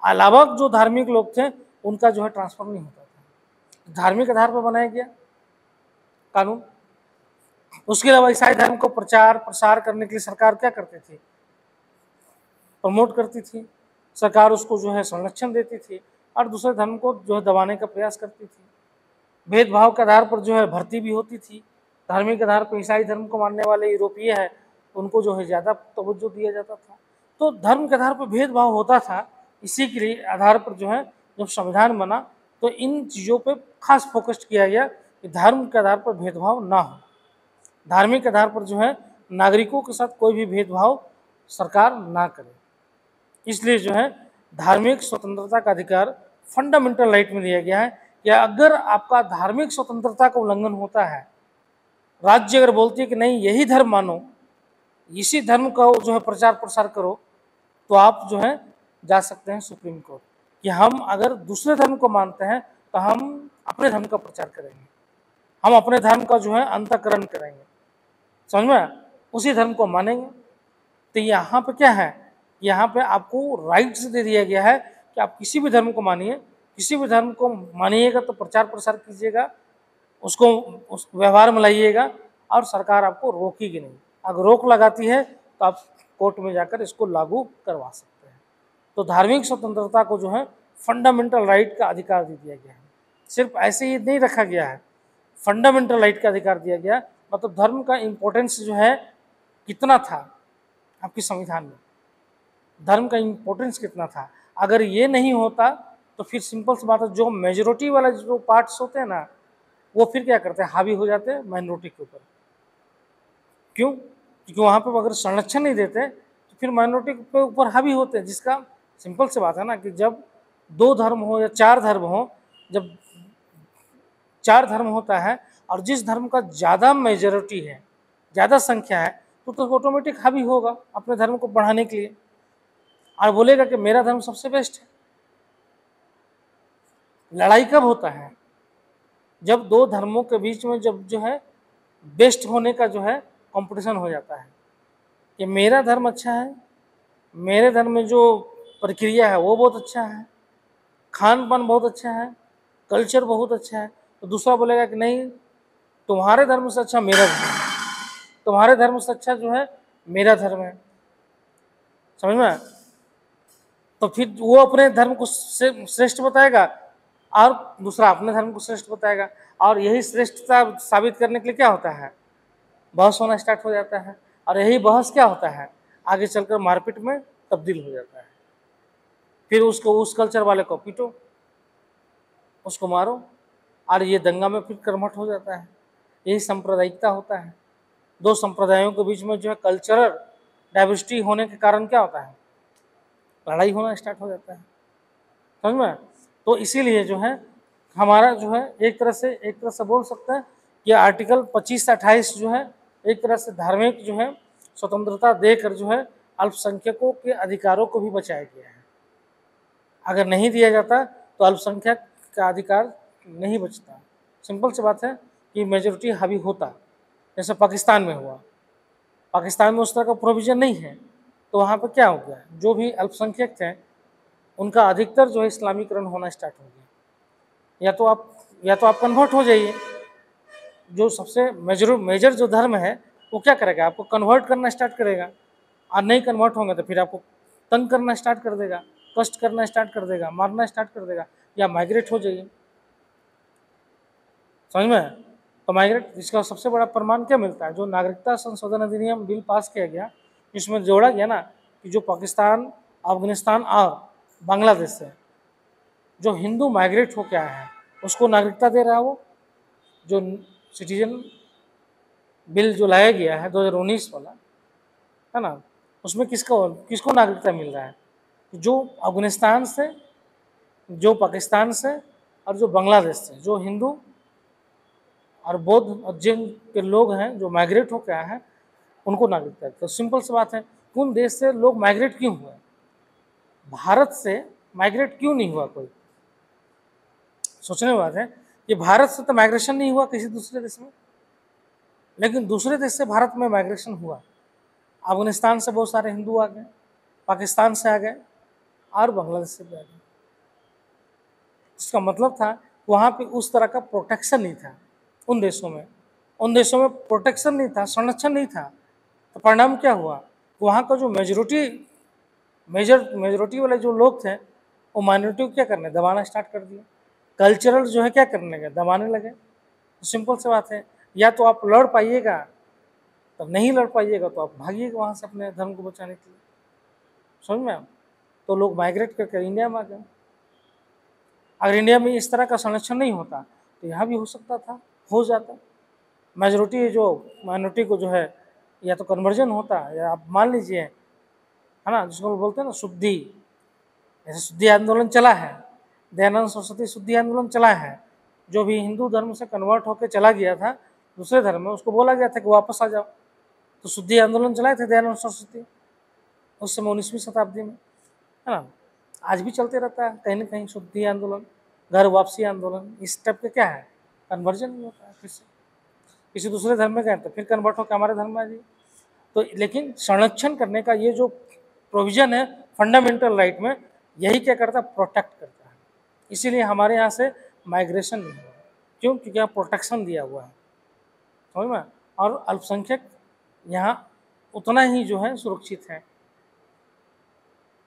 अलावा जो धार्मिक लोग थे उनका जो है ट्रांसफर नहीं होता था। धार्मिक आधार पर बनाया गया कानून। उसके अलावा ईसाई धर्म को प्रचार प्रसार करने के लिए सरकार क्या करती थी, प्रमोट करती थी, सरकार उसको जो है संरक्षण देती थी और दूसरे धर्म को जो है दबाने का प्रयास करती थी। भेदभाव के आधार पर जो है भर्ती भी होती थी। धार्मिक आधार पर ईसाई धर्म को मानने वाले यूरोपीय है उनको जो है ज़्यादा तवज्जो दिया जाता था। तो धर्म के आधार पर भेदभाव होता था। इसी के लिए आधार पर जो है जब संविधान बना तो इन चीज़ों पे खास फोकस किया गया कि धर्म के आधार पर भेदभाव ना हो, धार्मिक आधार पर जो है नागरिकों के साथ कोई भी भेदभाव सरकार ना करे। इसलिए जो है धार्मिक स्वतंत्रता का अधिकार फंडामेंटल राइट में दिया गया है कि अगर आपका धार्मिक स्वतंत्रता का उल्लंघन होता है, राज्य अगर बोलती है कि नहीं यही धर्म मानो, इसी धर्म का जो है प्रचार प्रसार करो, तो आप जो है जा सकते हैं सुप्रीम कोर्ट कि हम अगर दूसरे धर्म को मानते हैं तो हम अपने धर्म का प्रचार करेंगे, हम अपने धर्म का जो है अंतःकरण करेंगे, समझ में, उसी धर्म को मानेंगे। तो यहाँ पे क्या है, यहाँ पे आपको राइट्स दे दिया गया है कि आप किसी भी धर्म को मानिए, किसी भी धर्म को मानिएगा तो प्रचार प्रसार कीजिएगा, उसको उस व्यवहार में लाइएगा और सरकार आपको रोकेगी नहीं। अगर रोक लगाती है तो आप कोर्ट में जाकर इसको लागू करवा सकते हैं। तो धार्मिक स्वतंत्रता को जो है फंडामेंटल राइट का अधिकार दे दिया गया है। सिर्फ ऐसे ही नहीं रखा गया है, फंडामेंटल राइट का अधिकार दिया गया। मतलब धर्म का इम्पोर्टेंस जो है कितना था आपके संविधान में, धर्म का इम्पोर्टेंस कितना था। अगर ये नहीं होता तो फिर सिंपल सी बात है, जो मेजोरिटी वाला जो पार्ट्स होते हैं ना वो फिर क्या करते हैं, हावी हो जाते हैं माइनॉरिटी के ऊपर। क्यों? क्योंकि वहाँ पे अगर संरक्षण नहीं देते तो फिर माइनॉरिटी के ऊपर हावी होते हैं। जिसका सिंपल सी बात है ना कि जब दो धर्म हो या चार धर्म हो, जब चार धर्म होता है और जिस धर्म का ज़्यादा मेजोरिटी है, ज़्यादा संख्या है, तो ऑटोमेटिक हावी होगा अपने धर्म को बढ़ाने के लिए और बोलेगा कि मेरा धर्म सबसे बेस्ट है। लड़ाई कब होता है, जब दो धर्मों के बीच में जब जो है बेस्ट होने का जो है कंपटीशन हो जाता है कि मेरा धर्म अच्छा है, मेरे धर्म में जो प्रक्रिया है वो बहुत अच्छा है, खान पान बहुत अच्छा है, कल्चर बहुत अच्छा है, तो दूसरा बोलेगा कि नहीं तुम्हारे धर्म से अच्छा मेरा धर्म, तुम्हारे धर्म से अच्छा जो है मेरा धर्म है, समझ में। तो फिर वो अपने धर्म को श्रेष्ठ बताएगा और दूसरा अपने धर्म को श्रेष्ठ बताएगा, और यही श्रेष्ठता साबित करने के लिए क्या होता है, बहस होना स्टार्ट हो जाता है। और यही बहस क्या होता है, आगे चलकर मारपीट में तब्दील हो जाता है। फिर उसको उस कल्चर वाले को पीटो, उसको मारो, और ये दंगा में फिर कर्मठ हो जाता है। यही सांप्रदायिकता होता है। दो संप्रदायों के बीच में जो है कल्चरल डाइवर्सिटी होने के कारण क्या होता है, लड़ाई होना स्टार्ट हो जाता है, समझ में। तो इसीलिए जो है हमारा जो है एक तरह से बोल सकते हैं कि आर्टिकल 25 से 28 जो है एक तरह से धार्मिक जो है स्वतंत्रता देकर जो है अल्पसंख्यकों के अधिकारों को भी बचाया गया है। अगर नहीं दिया जाता तो अल्पसंख्यक का अधिकार नहीं बचता। सिंपल सी बात है, कि मेजोरिटी हावी होता, जैसे पाकिस्तान में हुआ। पाकिस्तान में उस तरह का प्रोविज़न नहीं है, तो वहाँ पर क्या हो गया, जो भी अल्पसंख्यक थे उनका अधिकतर जो है इस्लामीकरण होना स्टार्ट हो गया। या तो आप कन्वर्ट हो जाइए, जो सबसे मेजर जो धर्म है वो क्या करेगा, आपको कन्वर्ट करना स्टार्ट करेगा, और नहीं कन्वर्ट होंगे तो फिर आपको तंग करना स्टार्ट कर देगा, कष्ट करना स्टार्ट कर देगा, मारना स्टार्ट कर देगा, या माइग्रेट हो जाइए। समझ में? तो माइग्रेट, इसका सबसे बड़ा प्रमाण क्या मिलता है, जो नागरिकता संशोधन अधिनियम बिल पास किया गया, इसमें जोड़ा गया ना कि जो पाकिस्तान, अफगानिस्तान और बांग्लादेश से जो हिंदू माइग्रेट होकर आए हैं उसको नागरिकता दे रहा है। वो जो सिटीजन बिल जो लाया गया है 2019 वाला, है ना, उसमें किसको नागरिकता मिल रहा है, जो अफगानिस्तान से, जो पाकिस्तान से और जो बांग्लादेश से जो हिंदू और बौद्ध और जैन के लोग हैं जो माइग्रेट होकर आए हैं उनको नागरिकता। तो सिंपल सी बात है, उन देश से लोग माइग्रेट क्यों हुए, भारत से माइग्रेट क्यों नहीं हुआ कोई? सोचने की बात है कि भारत से तो माइग्रेशन नहीं हुआ किसी दूसरे देश में, लेकिन दूसरे देश से भारत में माइग्रेशन हुआ। अफगानिस्तान से बहुत सारे हिंदू आ गए, पाकिस्तान से आ गए और बांग्लादेश से भी आ गए। इसका मतलब था वहाँ पे उस तरह का प्रोटेक्शन नहीं था उन देशों में प्रोटेक्शन नहीं था, संरक्षण नहीं था। तो परिणाम क्या हुआ, वहाँ का जो मेजोरिटी वाले जो लोग थे वो माइनॉरिटी को क्या करने, दबाना स्टार्ट कर दिया। कल्चरल जो है क्या करने लगे, दबाने लगे। तो सिंपल सी बात है, या तो आप लड़ पाइएगा, तब नहीं लड़ पाइएगा तो आप भागिएगा वहाँ से अपने धर्म को बचाने के लिए। समझ में आप? तो लोग माइग्रेट करके इंडिया में आ गए। अगर इंडिया में इस तरह का संरक्षण नहीं होता तो यहाँ भी हो सकता था, हो जाता। मेजोरिटी जो माइनॉरिटी को जो है या तो कन्वर्जन होता, या आप मान लीजिए, है ना, जिसको बोलते हैं ना शुद्धि, जैसे शुद्धि आंदोलन चला है, दयानंद सरस्वती शुद्धि आंदोलन चला है। जो भी हिंदू धर्म से कन्वर्ट होकर चला गया था दूसरे धर्म में, उसको बोला गया था कि वापस आ जाओ। तो शुद्धि आंदोलन चलाए थे दयानंद सरस्वती उस समय 19वीं शताब्दी में, है ना। आज भी चलते रहता है कहीं ना कहीं शुद्धि आंदोलन, घर वापसी आंदोलन, इस टाइप के क्या है, कन्वर्जन नहीं होता है। फिर से किसी दूसरे धर्म में गए तो फिर कन्वर्ट होकर हमारे धर्म में आ जाइए। तो लेकिन संरक्षण करने का ये जो प्रोविजन है फंडामेंटल राइट में, यही क्या करता है, प्रोटेक्ट करता है। इसीलिए हमारे यहाँ से माइग्रेशन नहीं हुआ। क्यों? क्योंकि यहाँ प्रोटेक्शन दिया हुआ है, समझ में। और अल्पसंख्यक यहाँ उतना ही जो है सुरक्षित है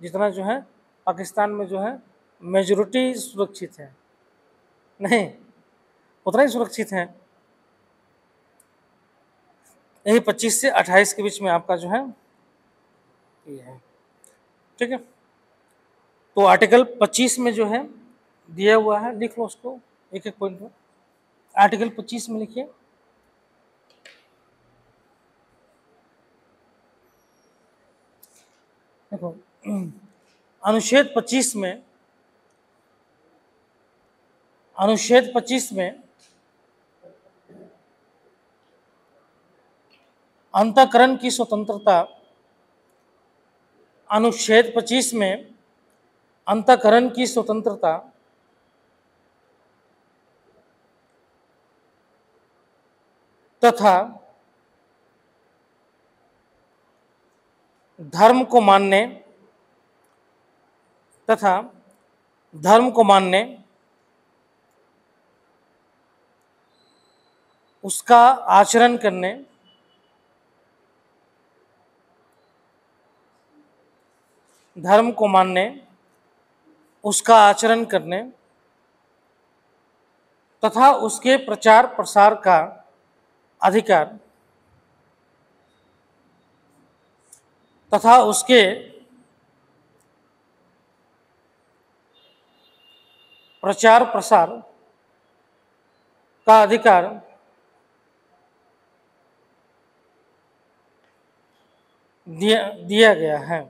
जितना जो है पाकिस्तान में जो है मेजोरिटी सुरक्षित है, नहीं उतना ही सुरक्षित है। यही 25 से 28 के बीच में आपका जो है ये है, ठीक है। तो आर्टिकल 25 में जो है दिया हुआ है, लिख लो उसको एक एक पॉइंट में। आर्टिकल 25 में लिखिए, देखो अनुच्छेद 25 में, अनुच्छेद 25 में अंतःकरण की स्वतंत्रता, अनुच्छेद 25 में अंतःकरण की स्वतंत्रता तथा धर्म को मानने तथा धर्म को मानने, उसका आचरण करने, धर्म को मानने, उसका आचरण करने तथा उसके प्रचार प्रसार का अधिकार तथा उसके प्रचार प्रसार का अधिकार दिया गया है,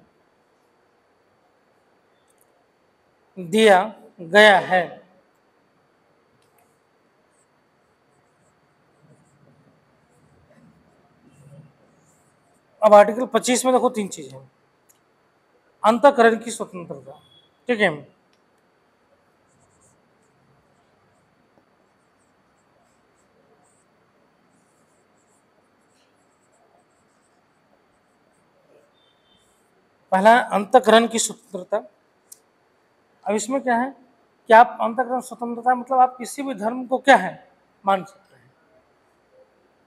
दिया गया है। अब आर्टिकल 25 में देखो तीन चीजें, अंतःकरण की स्वतंत्रता, ठीक है, पहला अंतःकरण की स्वतंत्रता। अब इसमें क्या है कि आप अंतःकरण स्वतंत्रता मतलब आप किसी भी धर्म को क्या है मान सकते हैं।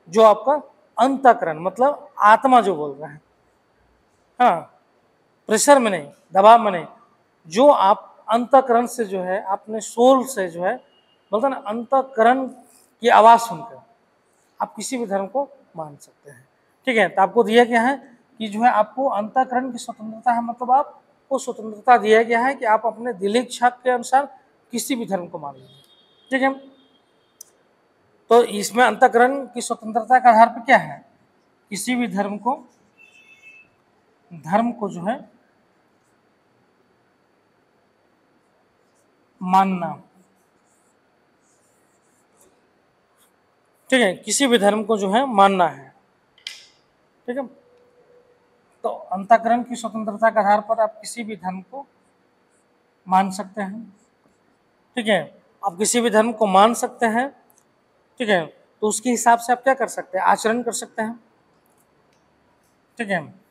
जो आपका अंतःकरण मतलब आत्मा जो बोल रहा है, हाँ, प्रेशर में नहीं, दबाव में नहीं, जो आप अंतःकरण से जो है अपने सोल से जो है बोलते ना अंतःकरण की आवाज सुनकर आप किसी भी धर्म को मान सकते हैं। ठीक है, तो आपको दिया गया है कि जो है आपको अंतःकरण की स्वतंत्रता है, मतलब आपको स्वतंत्रता दिया गया है कि आप अपने दिल इच्छा के अनुसार किसी भी धर्म को मान लीजिए। ठीक है, तो इसमें अंतःकरण की स्वतंत्रता के आधार पर क्या है, किसी भी धर्म को जो है मानना। ठीक है, किसी भी धर्म को जो है मानना है। ठीक है, तो अंतःकरण की स्वतंत्रता के आधार पर आप किसी भी धर्म को मान सकते हैं। ठीक है, आप किसी भी धर्म को मान सकते हैं। ठीक है, तो उसके हिसाब से आप क्या कर सकते हैं, आचरण कर सकते हैं। ठीक है,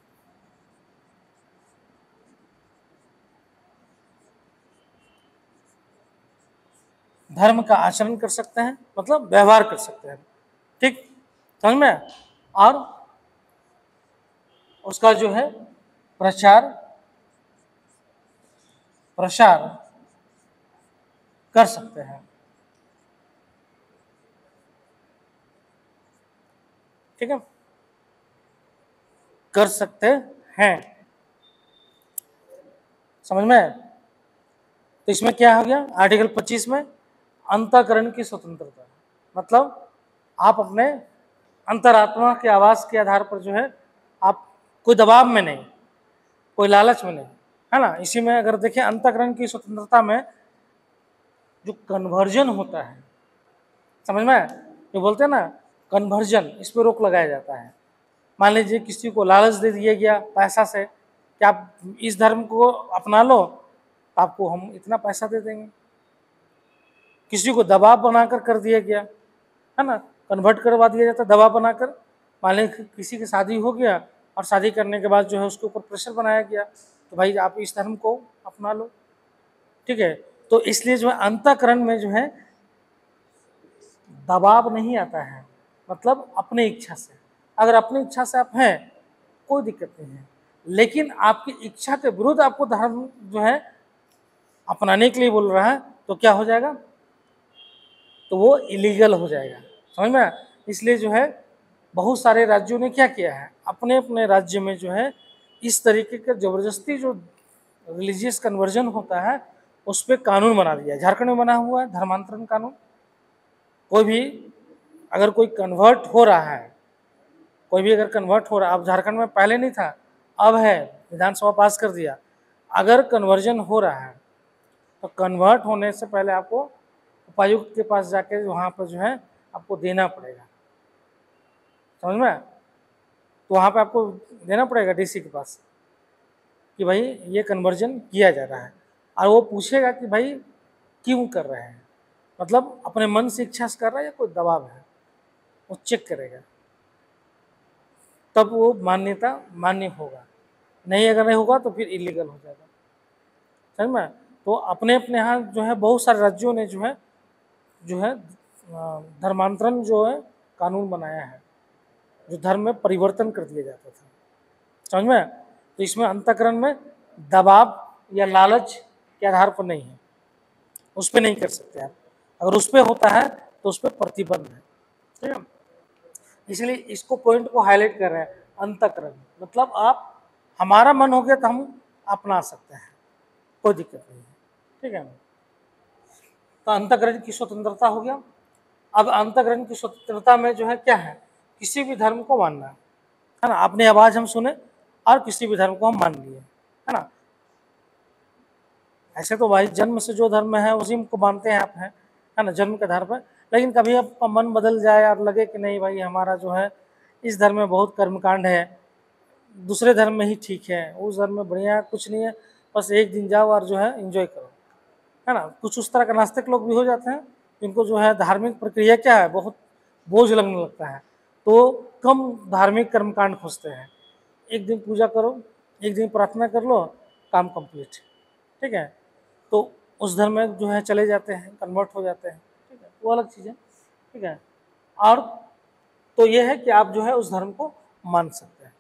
धर्म का आचरण कर सकते हैं मतलब व्यवहार कर सकते हैं। ठीक, समझ में, और उसका जो है प्रचार प्रसार कर सकते हैं। ठीक है, कर सकते हैं, समझ में। तो इसमें क्या हो गया, आर्टिकल 25 में अंतःकरण की स्वतंत्रता मतलब आप अपने अंतरात्मा की आवाज के आधार पर जो है आप कोई दबाव में नहीं, कोई लालच में नहीं, है ना। इसी में अगर देखें अंतःकरण की स्वतंत्रता में जो कन्वर्जन होता है, समझ में, जो बोलते हैं ना कन्वर्जन, इस पर रोक लगाया जाता है। मान लीजिए किसी को लालच दे दिया गया पैसा से कि आप इस धर्म को अपना लो, आपको हम इतना पैसा दे देंगे। किसी को दबाव बनाकर कर दिया गया, है ना, कन्वर्ट करवा दिया जाता दबाव बनाकर। मान लीजिए किसी की शादी हो गया और शादी करने के बाद जो है उसके ऊपर प्रेशर बनाया गया तो भाई आप इस धर्म को अपना लो। ठीक है, तो इसलिए जो है अंतःकरण में जो है दबाव नहीं आता है, मतलब अपनी इच्छा से। अगर अपनी इच्छा से आप हैं कोई दिक्कत नहीं है, लेकिन आपकी इच्छा के विरुद्ध आपको धर्म जो है अपनाने के लिए बोल रहा है तो क्या हो जाएगा, तो वो इलीगल हो जाएगा, समझ में। इसलिए जो है बहुत सारे राज्यों ने क्या किया है, अपने अपने राज्य में जो है इस तरीके का जबरदस्ती जो रिलीजियस कन्वर्जन होता है उस पर कानून बना दिया है। झारखंड में बना हुआ है धर्मांतरण कानून। कोई भी अगर कोई कन्वर्ट हो रहा है, कोई भी अगर कन्वर्ट हो रहा है, अब झारखंड में पहले नहीं था, अब है, विधानसभा पास कर दिया। अगर कन्वर्जन हो रहा है तो कन्वर्ट होने से पहले आपको उपायुक्त के पास जाके वहाँ पर जो है आपको देना पड़ेगा, समझ में। तो वहाँ पे आपको देना पड़ेगा डीसी के पास कि भाई ये कन्वर्जन किया जा रहा है, और वो पूछेगा कि भाई क्यों कर रहे हैं, मतलब अपने मन से इच्छा से कर रहा है या कोई दबाव है, वो चेक करेगा, तब वो मान्यता मान्य होगा। नहीं अगर नहीं होगा तो फिर इलीगल हो जाएगा, समझ में। तो अपने अपने यहाँ जो है बहुत सारे राज्यों ने जो है धर्मांतरण जो है कानून बनाया है, जो धर्म में परिवर्तन कर दिया जाता था, समझ में। तो इसमें अंतःकरण में दबाव या लालच के आधार पर नहीं है, उस पर नहीं कर सकते आप। अगर उस पर होता है तो उस पर प्रतिबंध है, ठीक है। इसलिए इसको पॉइंट को हाईलाइट कर रहे हैं, अंतःकरण मतलब आप हमारा मन हो गया तो हम अपना सकते हैं, कोई दिक्कत नहीं है, ठीक है। तो अंतःकरण की स्वतंत्रता हो गया। अब अंतःकरण की स्वतंत्रता में जो है क्या है, किसी भी धर्म को मानना है ना, अपनी आवाज हम सुने और किसी भी धर्म को हम मान लिए, है ना। ऐसे तो भाई जन्म से जो धर्म है उसी को मानते हैं आप, है ना, जन्म के आधार पर। लेकिन कभी आपका मन बदल जाए और लगे कि नहीं भाई हमारा जो है इस धर्म में बहुत कर्मकांड है, दूसरे धर्म में ही ठीक है, उस धर्म में बढ़िया कुछ नहीं है, बस एक दिन जाओ और जो है एंजॉय करो, है ना। कुछ उस तरह के नास्तिक लोग भी हो जाते हैं जिनको जो है धार्मिक प्रक्रिया क्या है बहुत बोझ लगने लगता है, तो कम धार्मिक कर्मकांड खोजते हैं। एक दिन पूजा करो, एक दिन प्रार्थना कर लो, काम कंप्लीट, ठीक है। तो उस धर्म में जो है चले जाते हैं, कन्वर्ट हो जाते हैं, ठीक है, वो अलग चीज़ है, ठीक है। और तो ये है कि आप जो है उस धर्म को मान सकते हैं।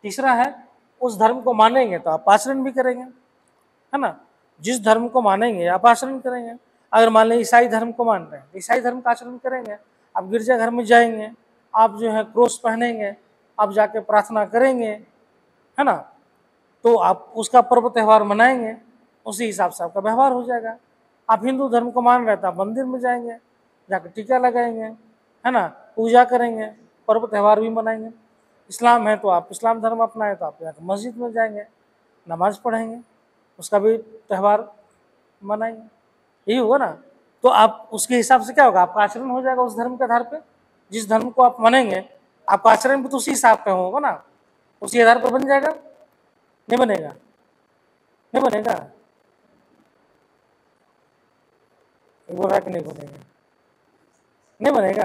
तीसरा है, उस धर्म को मानेंगे तो आप आचरण भी करेंगे, है ना। जिस धर्म को मानेंगे आप आचरण करेंगे। अगर मान लें ईसाई धर्म को मान रहे हैं, ईसाई धर्म का आचरण करेंगे। आप गिरजाघर में जाएंगे, आप जो है क्रोस पहनेंगे, आप जाके प्रार्थना करेंगे, है ना। तो आप उसका पर्व त्यौहार मनाएंगे, उसी हिसाब से आपका व्यवहार हो जाएगा। आप हिंदू धर्म को मान रहे हैं तो आप मंदिर में जाएंगे, जाकर टीका लगाएंगे, है ना, पूजा करेंगे, पर्व त्यौहार भी मनाएंगे। इस्लाम है तो आप इस्लाम धर्म अपनाएं तो आप जाकर मस्जिद में जाएंगे, नमाज पढ़ेंगे, उसका भी त्यौहार मनाएंगे, यही होगा ना। तो आप उसके हिसाब से क्या होगा, आपका आचरण हो जाएगा उस धर्म के आधार पे। जिस धर्म को आप मानेंगे आपका आचरण भी तो उसी हिसाब पे होगा ना, उसी आधार पर बन जाएगा। नहीं बनेगा, नहीं बनेगा, बोल रहा कि नहीं बनेगा, नहीं बनेगा।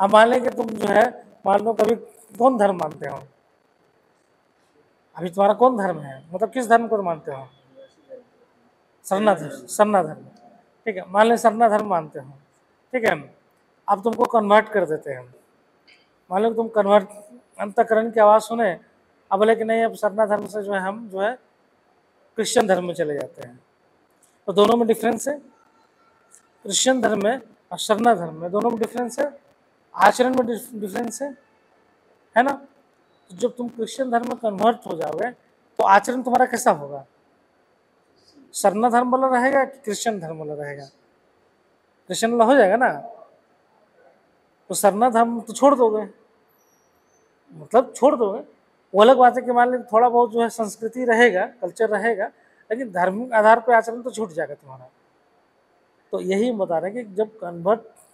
अब मान लें कि तुम जो है, मान लो कभी कौन धर्म मानते हो, अभी तुम्हारा कौन धर्म है, मतलब किस धर्म को मानते हो? सरना धर्म, सरना धर्म, ठीक है। मान लें सरना धर्म मानते हो, ठीक है। अब तुमको कन्वर्ट कर देते हैं, मान लो तुम कन्वर्ट, अंतकरण की आवाज़ सुने, अब बोले कि नहीं अब सरना धर्म से जो है हम जो है क्रिश्चियन धर्म में चले जाते हैं। तो दोनों में डिफरेंस है, क्रिश्चियन धर्म में और सरना धर्म में दोनों में डिफरेंस है, आचरण में डिफरेंस है ना। तो जब तुम क्रिश्चियन धर्म में कन्वर्ट हो जाओगे तो आचरण तुम्हारा कैसा होगा, सरना धर्म वाला रहेगा कि क्रिश्चियन धर्म वाला रहेगा? क्रिश्चियन वाला हो जाएगा ना। तो सरना धर्म तो छोड़ दोगे, मतलब छोड़ दोगे, वो अलग बात है कि मान लीजिए थोड़ा बहुत जो है संस्कृति रहेगा, कल्चर रहेगा, लेकिन धार्मिक आधार पर आचरण तो छूट जाएगा तुम्हारा। तो यही बता रहे हैं कि जब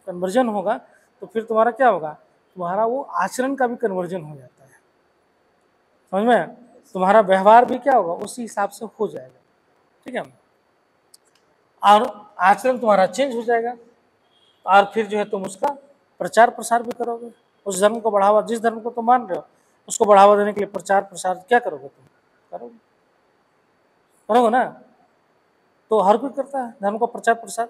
कन्वर्जन होगा तो फिर तुम्हारा क्या होगा, तुम्हारा वो आचरण का भी कन्वर्जन हो जाता है, समझ में। तुम्हारा व्यवहार भी क्या होगा उसी हिसाब से हो जाएगा, ठीक है। और आचरण तुम्हारा चेंज हो जाएगा, और फिर जो है तुम उसका प्रचार प्रसार भी करोगे, उस धर्म को बढ़ावा, जिस धर्म को तुम मान रहे हो उसको बढ़ावा देने के लिए प्रचार प्रसार क्या करोगे, तुम करोगे, करोगे ना। तो हर कोई करता है धर्म का प्रचार प्रसार,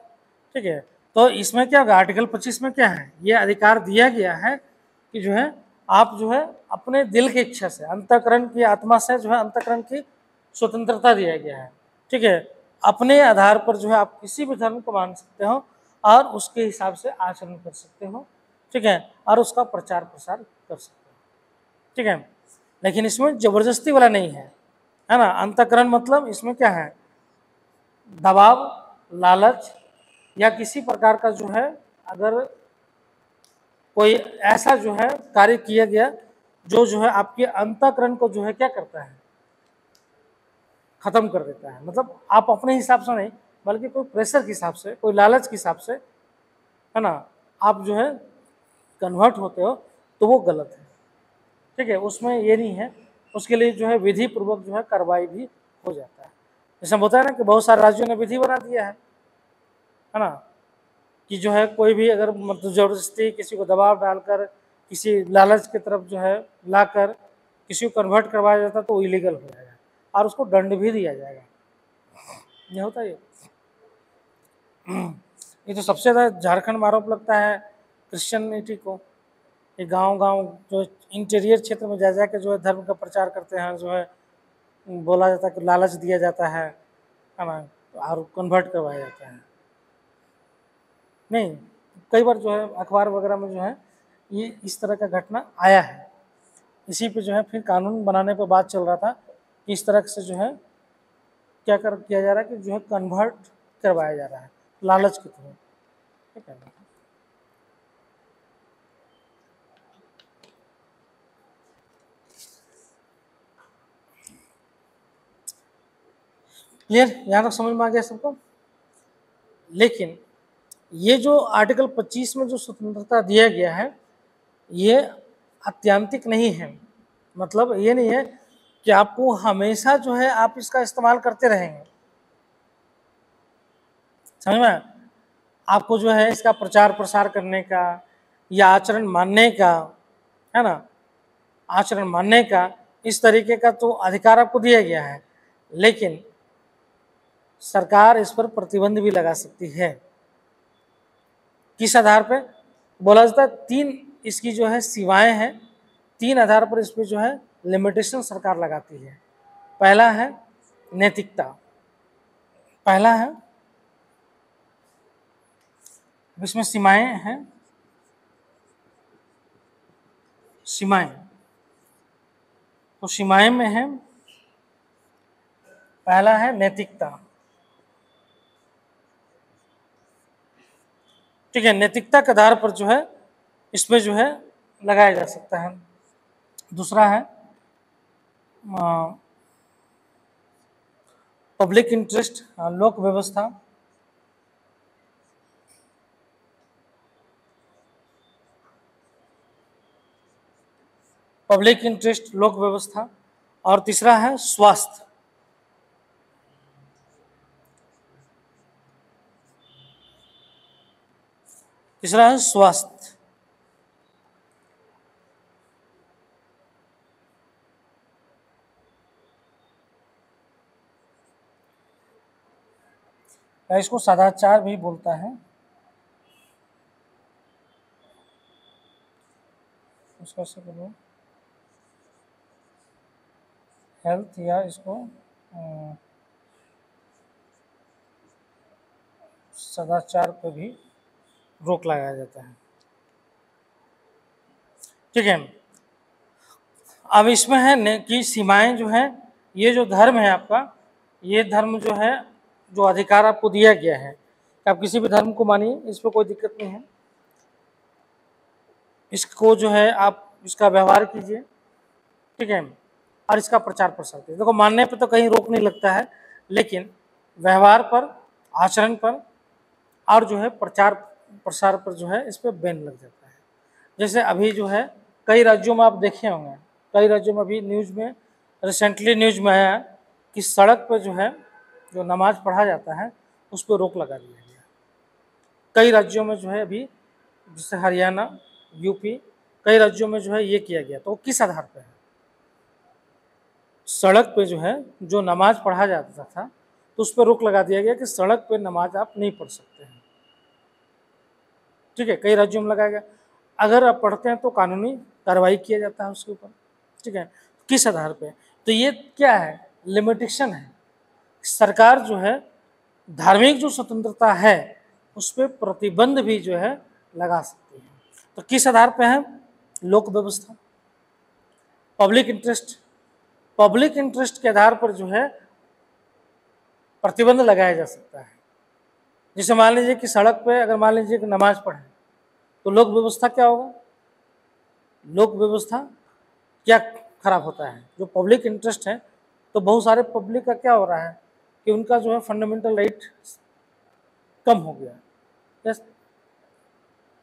ठीक है। तो इसमें क्या होगा, आर्टिकल 25 में क्या है, ये अधिकार दिया गया है कि जो है आप जो है अपने दिल की इच्छा से, अंतःकरण की आत्मा से जो है अंतःकरण की स्वतंत्रता दिया गया है, ठीक है। अपने आधार पर जो है आप किसी भी धर्म को मान सकते हो और उसके हिसाब से आचरण कर सकते हो, ठीक है, और उसका प्रचार प्रसार कर सकते हो, ठीक है। लेकिन इसमें जबरदस्ती वाला नहीं है ना। अंतःकरण मतलब इसमें क्या है, दबाव, लालच या किसी प्रकार का जो है, अगर कोई ऐसा जो है कार्य किया गया जो है आपके अंतःकरण को जो है क्या करता है, खत्म कर देता है। मतलब आप अपने हिसाब से नहीं, बल्कि कोई प्रेशर के हिसाब से, कोई लालच के हिसाब से, है ना, आप जो है कन्वर्ट होते हो तो वो गलत है, ठीक है। उसमें ये नहीं है, उसके लिए जो है विधि पूर्वक जो है कार्रवाई भी हो जाता है। जैसे होता है ना कि बहुत सारे राज्यों ने विधि बना दिया है ना, कि जो है कोई भी अगर मतलब ज़बरदस्ती किसी को दबाव डालकर किसी लालच की तरफ जो है लाकर किसी को कन्वर्ट करवाया जाता तो वो इलीगल हो जाएगा और उसको दंड भी दिया जाएगा। ये होता है ये तो सबसे ज़्यादा झारखंड में आरोप लगता है क्रिश्चियनिटी को। ये गांव-गांव जो इंटीरियर क्षेत्र में जा जा के जो है धर्म का प्रचार करते हैं, जो है बोला जाता है कि लालच दिया जाता है ना, और कन्वर्ट करवाया जाता है। नहीं, कई बार जो है अखबार वगैरह में जो है ये इस तरह का घटना आया है। इसी पे जो है फिर कानून बनाने पे बात चल रहा था कि इस तरह से जो है क्या किया जा रहा है कि जो है कन्वर्ट करवाया जा रहा है लालच के थ्रू, ठीक है। क्लियर, यहाँ तक समझ में आ गया सबको। लेकिन ये जो आर्टिकल 25 में जो स्वतंत्रता दिया गया है ये अत्यांतिक नहीं है, मतलब ये नहीं है कि आपको हमेशा जो है आप इसका इस्तेमाल करते रहेंगे, समझ में। आपको जो है इसका प्रचार प्रसार करने का या आचरण मानने का, है ना, आचरण मानने का इस तरीके का तो अधिकार आपको दिया गया है, लेकिन सरकार इस पर प्रतिबंध भी लगा सकती है। किस आधार पे? बोला जाता है 3 इसकी जो है सीमाएं हैं, 3 आधार पर इस पे जो है लिमिटेशन सरकार लगाती है। पहला है नैतिकता, पहला है, इसमें सीमाएं हैं, सीमाएं, तो सीमाएं में है, पहला है नैतिकता। ठीक है, नैतिकता के आधार पर जो है इसमें जो है लगाया जा सकता है। दूसरा है पब्लिक इंटरेस्ट, लोक व्यवस्था, पब्लिक इंटरेस्ट, लोक व्यवस्था। और तीसरा है स्वास्थ्य। तीसरा है स्वास्थ्य। इसको सदाचार भी बोलता है, इसको से बोलो हेल्थ, या इसको सदाचार पे भी रोक लगाया जाता है। ठीक है, अब इसमें है कि सीमाएं जो है, ये जो धर्म है आपका, ये धर्म जो है, जो अधिकार आपको दिया गया है, आप किसी भी धर्म को मानिए, इस पर कोई दिक्कत नहीं है। इसको जो है आप इसका व्यवहार कीजिए, ठीक है, और इसका प्रचार प्रसार कीजिए। देखो, मानने पे तो कहीं रोक नहीं लगता है, लेकिन व्यवहार पर, आचरण पर और जो है प्रचार प्रसार पर जो है इस पर बैन लग जाता है। जैसे अभी जो है कई राज्यों में आप देखे होंगे, कई राज्यों में अभी न्यूज़ में, रिसेंटली न्यूज़ में आया कि सड़क पर जो है जो नमाज पढ़ा जाता है उस पर रोक लगा दिया गया। कई राज्यों में जो है अभी, जैसे हरियाणा, यूपी, कई राज्यों में जो है ये किया गया। तो वो किस आधार पर है? सड़क पे जो है जो नमाज पढ़ा जाता था तो उस पर रोक लगा दिया गया कि सड़क पे नमाज आप नहीं पढ़ सकते हैं। ठीक है, कई राज्यों में लगाया गया। अगर आप पढ़ते हैं तो कानूनी कार्रवाई किया जाता है उसके ऊपर। ठीक है, किस आधार पे? तो ये क्या है? लिमिटेशन है। सरकार जो है धार्मिक जो स्वतंत्रता है उस पर प्रतिबंध भी जो है लगा सकती है। तो किस आधार पे है? लोक व्यवस्था, पब्लिक इंटरेस्ट। पब्लिक इंटरेस्ट के आधार पर जो है प्रतिबंध लगाया जा सकता है। जैसे मान लीजिए कि सड़क पे अगर मान लीजिए कि नमाज पढ़े तो लोक व्यवस्था क्या होगा? लोक व्यवस्था क्या खराब होता है? जो पब्लिक इंटरेस्ट है, तो बहुत सारे पब्लिक का क्या हो रहा है कि उनका जो है फंडामेंटल राइट कम हो गया, यस,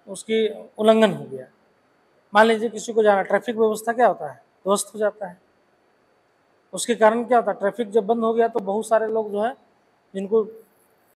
उसकी उल्लंघन हो गया। मान लीजिए किसी को जाना, ट्रैफिक व्यवस्था क्या होता है? ध्वस्त हो जाता है। उसके कारण क्या होता है? ट्रैफिक जब बंद हो गया तो बहुत सारे लोग जो है जिनको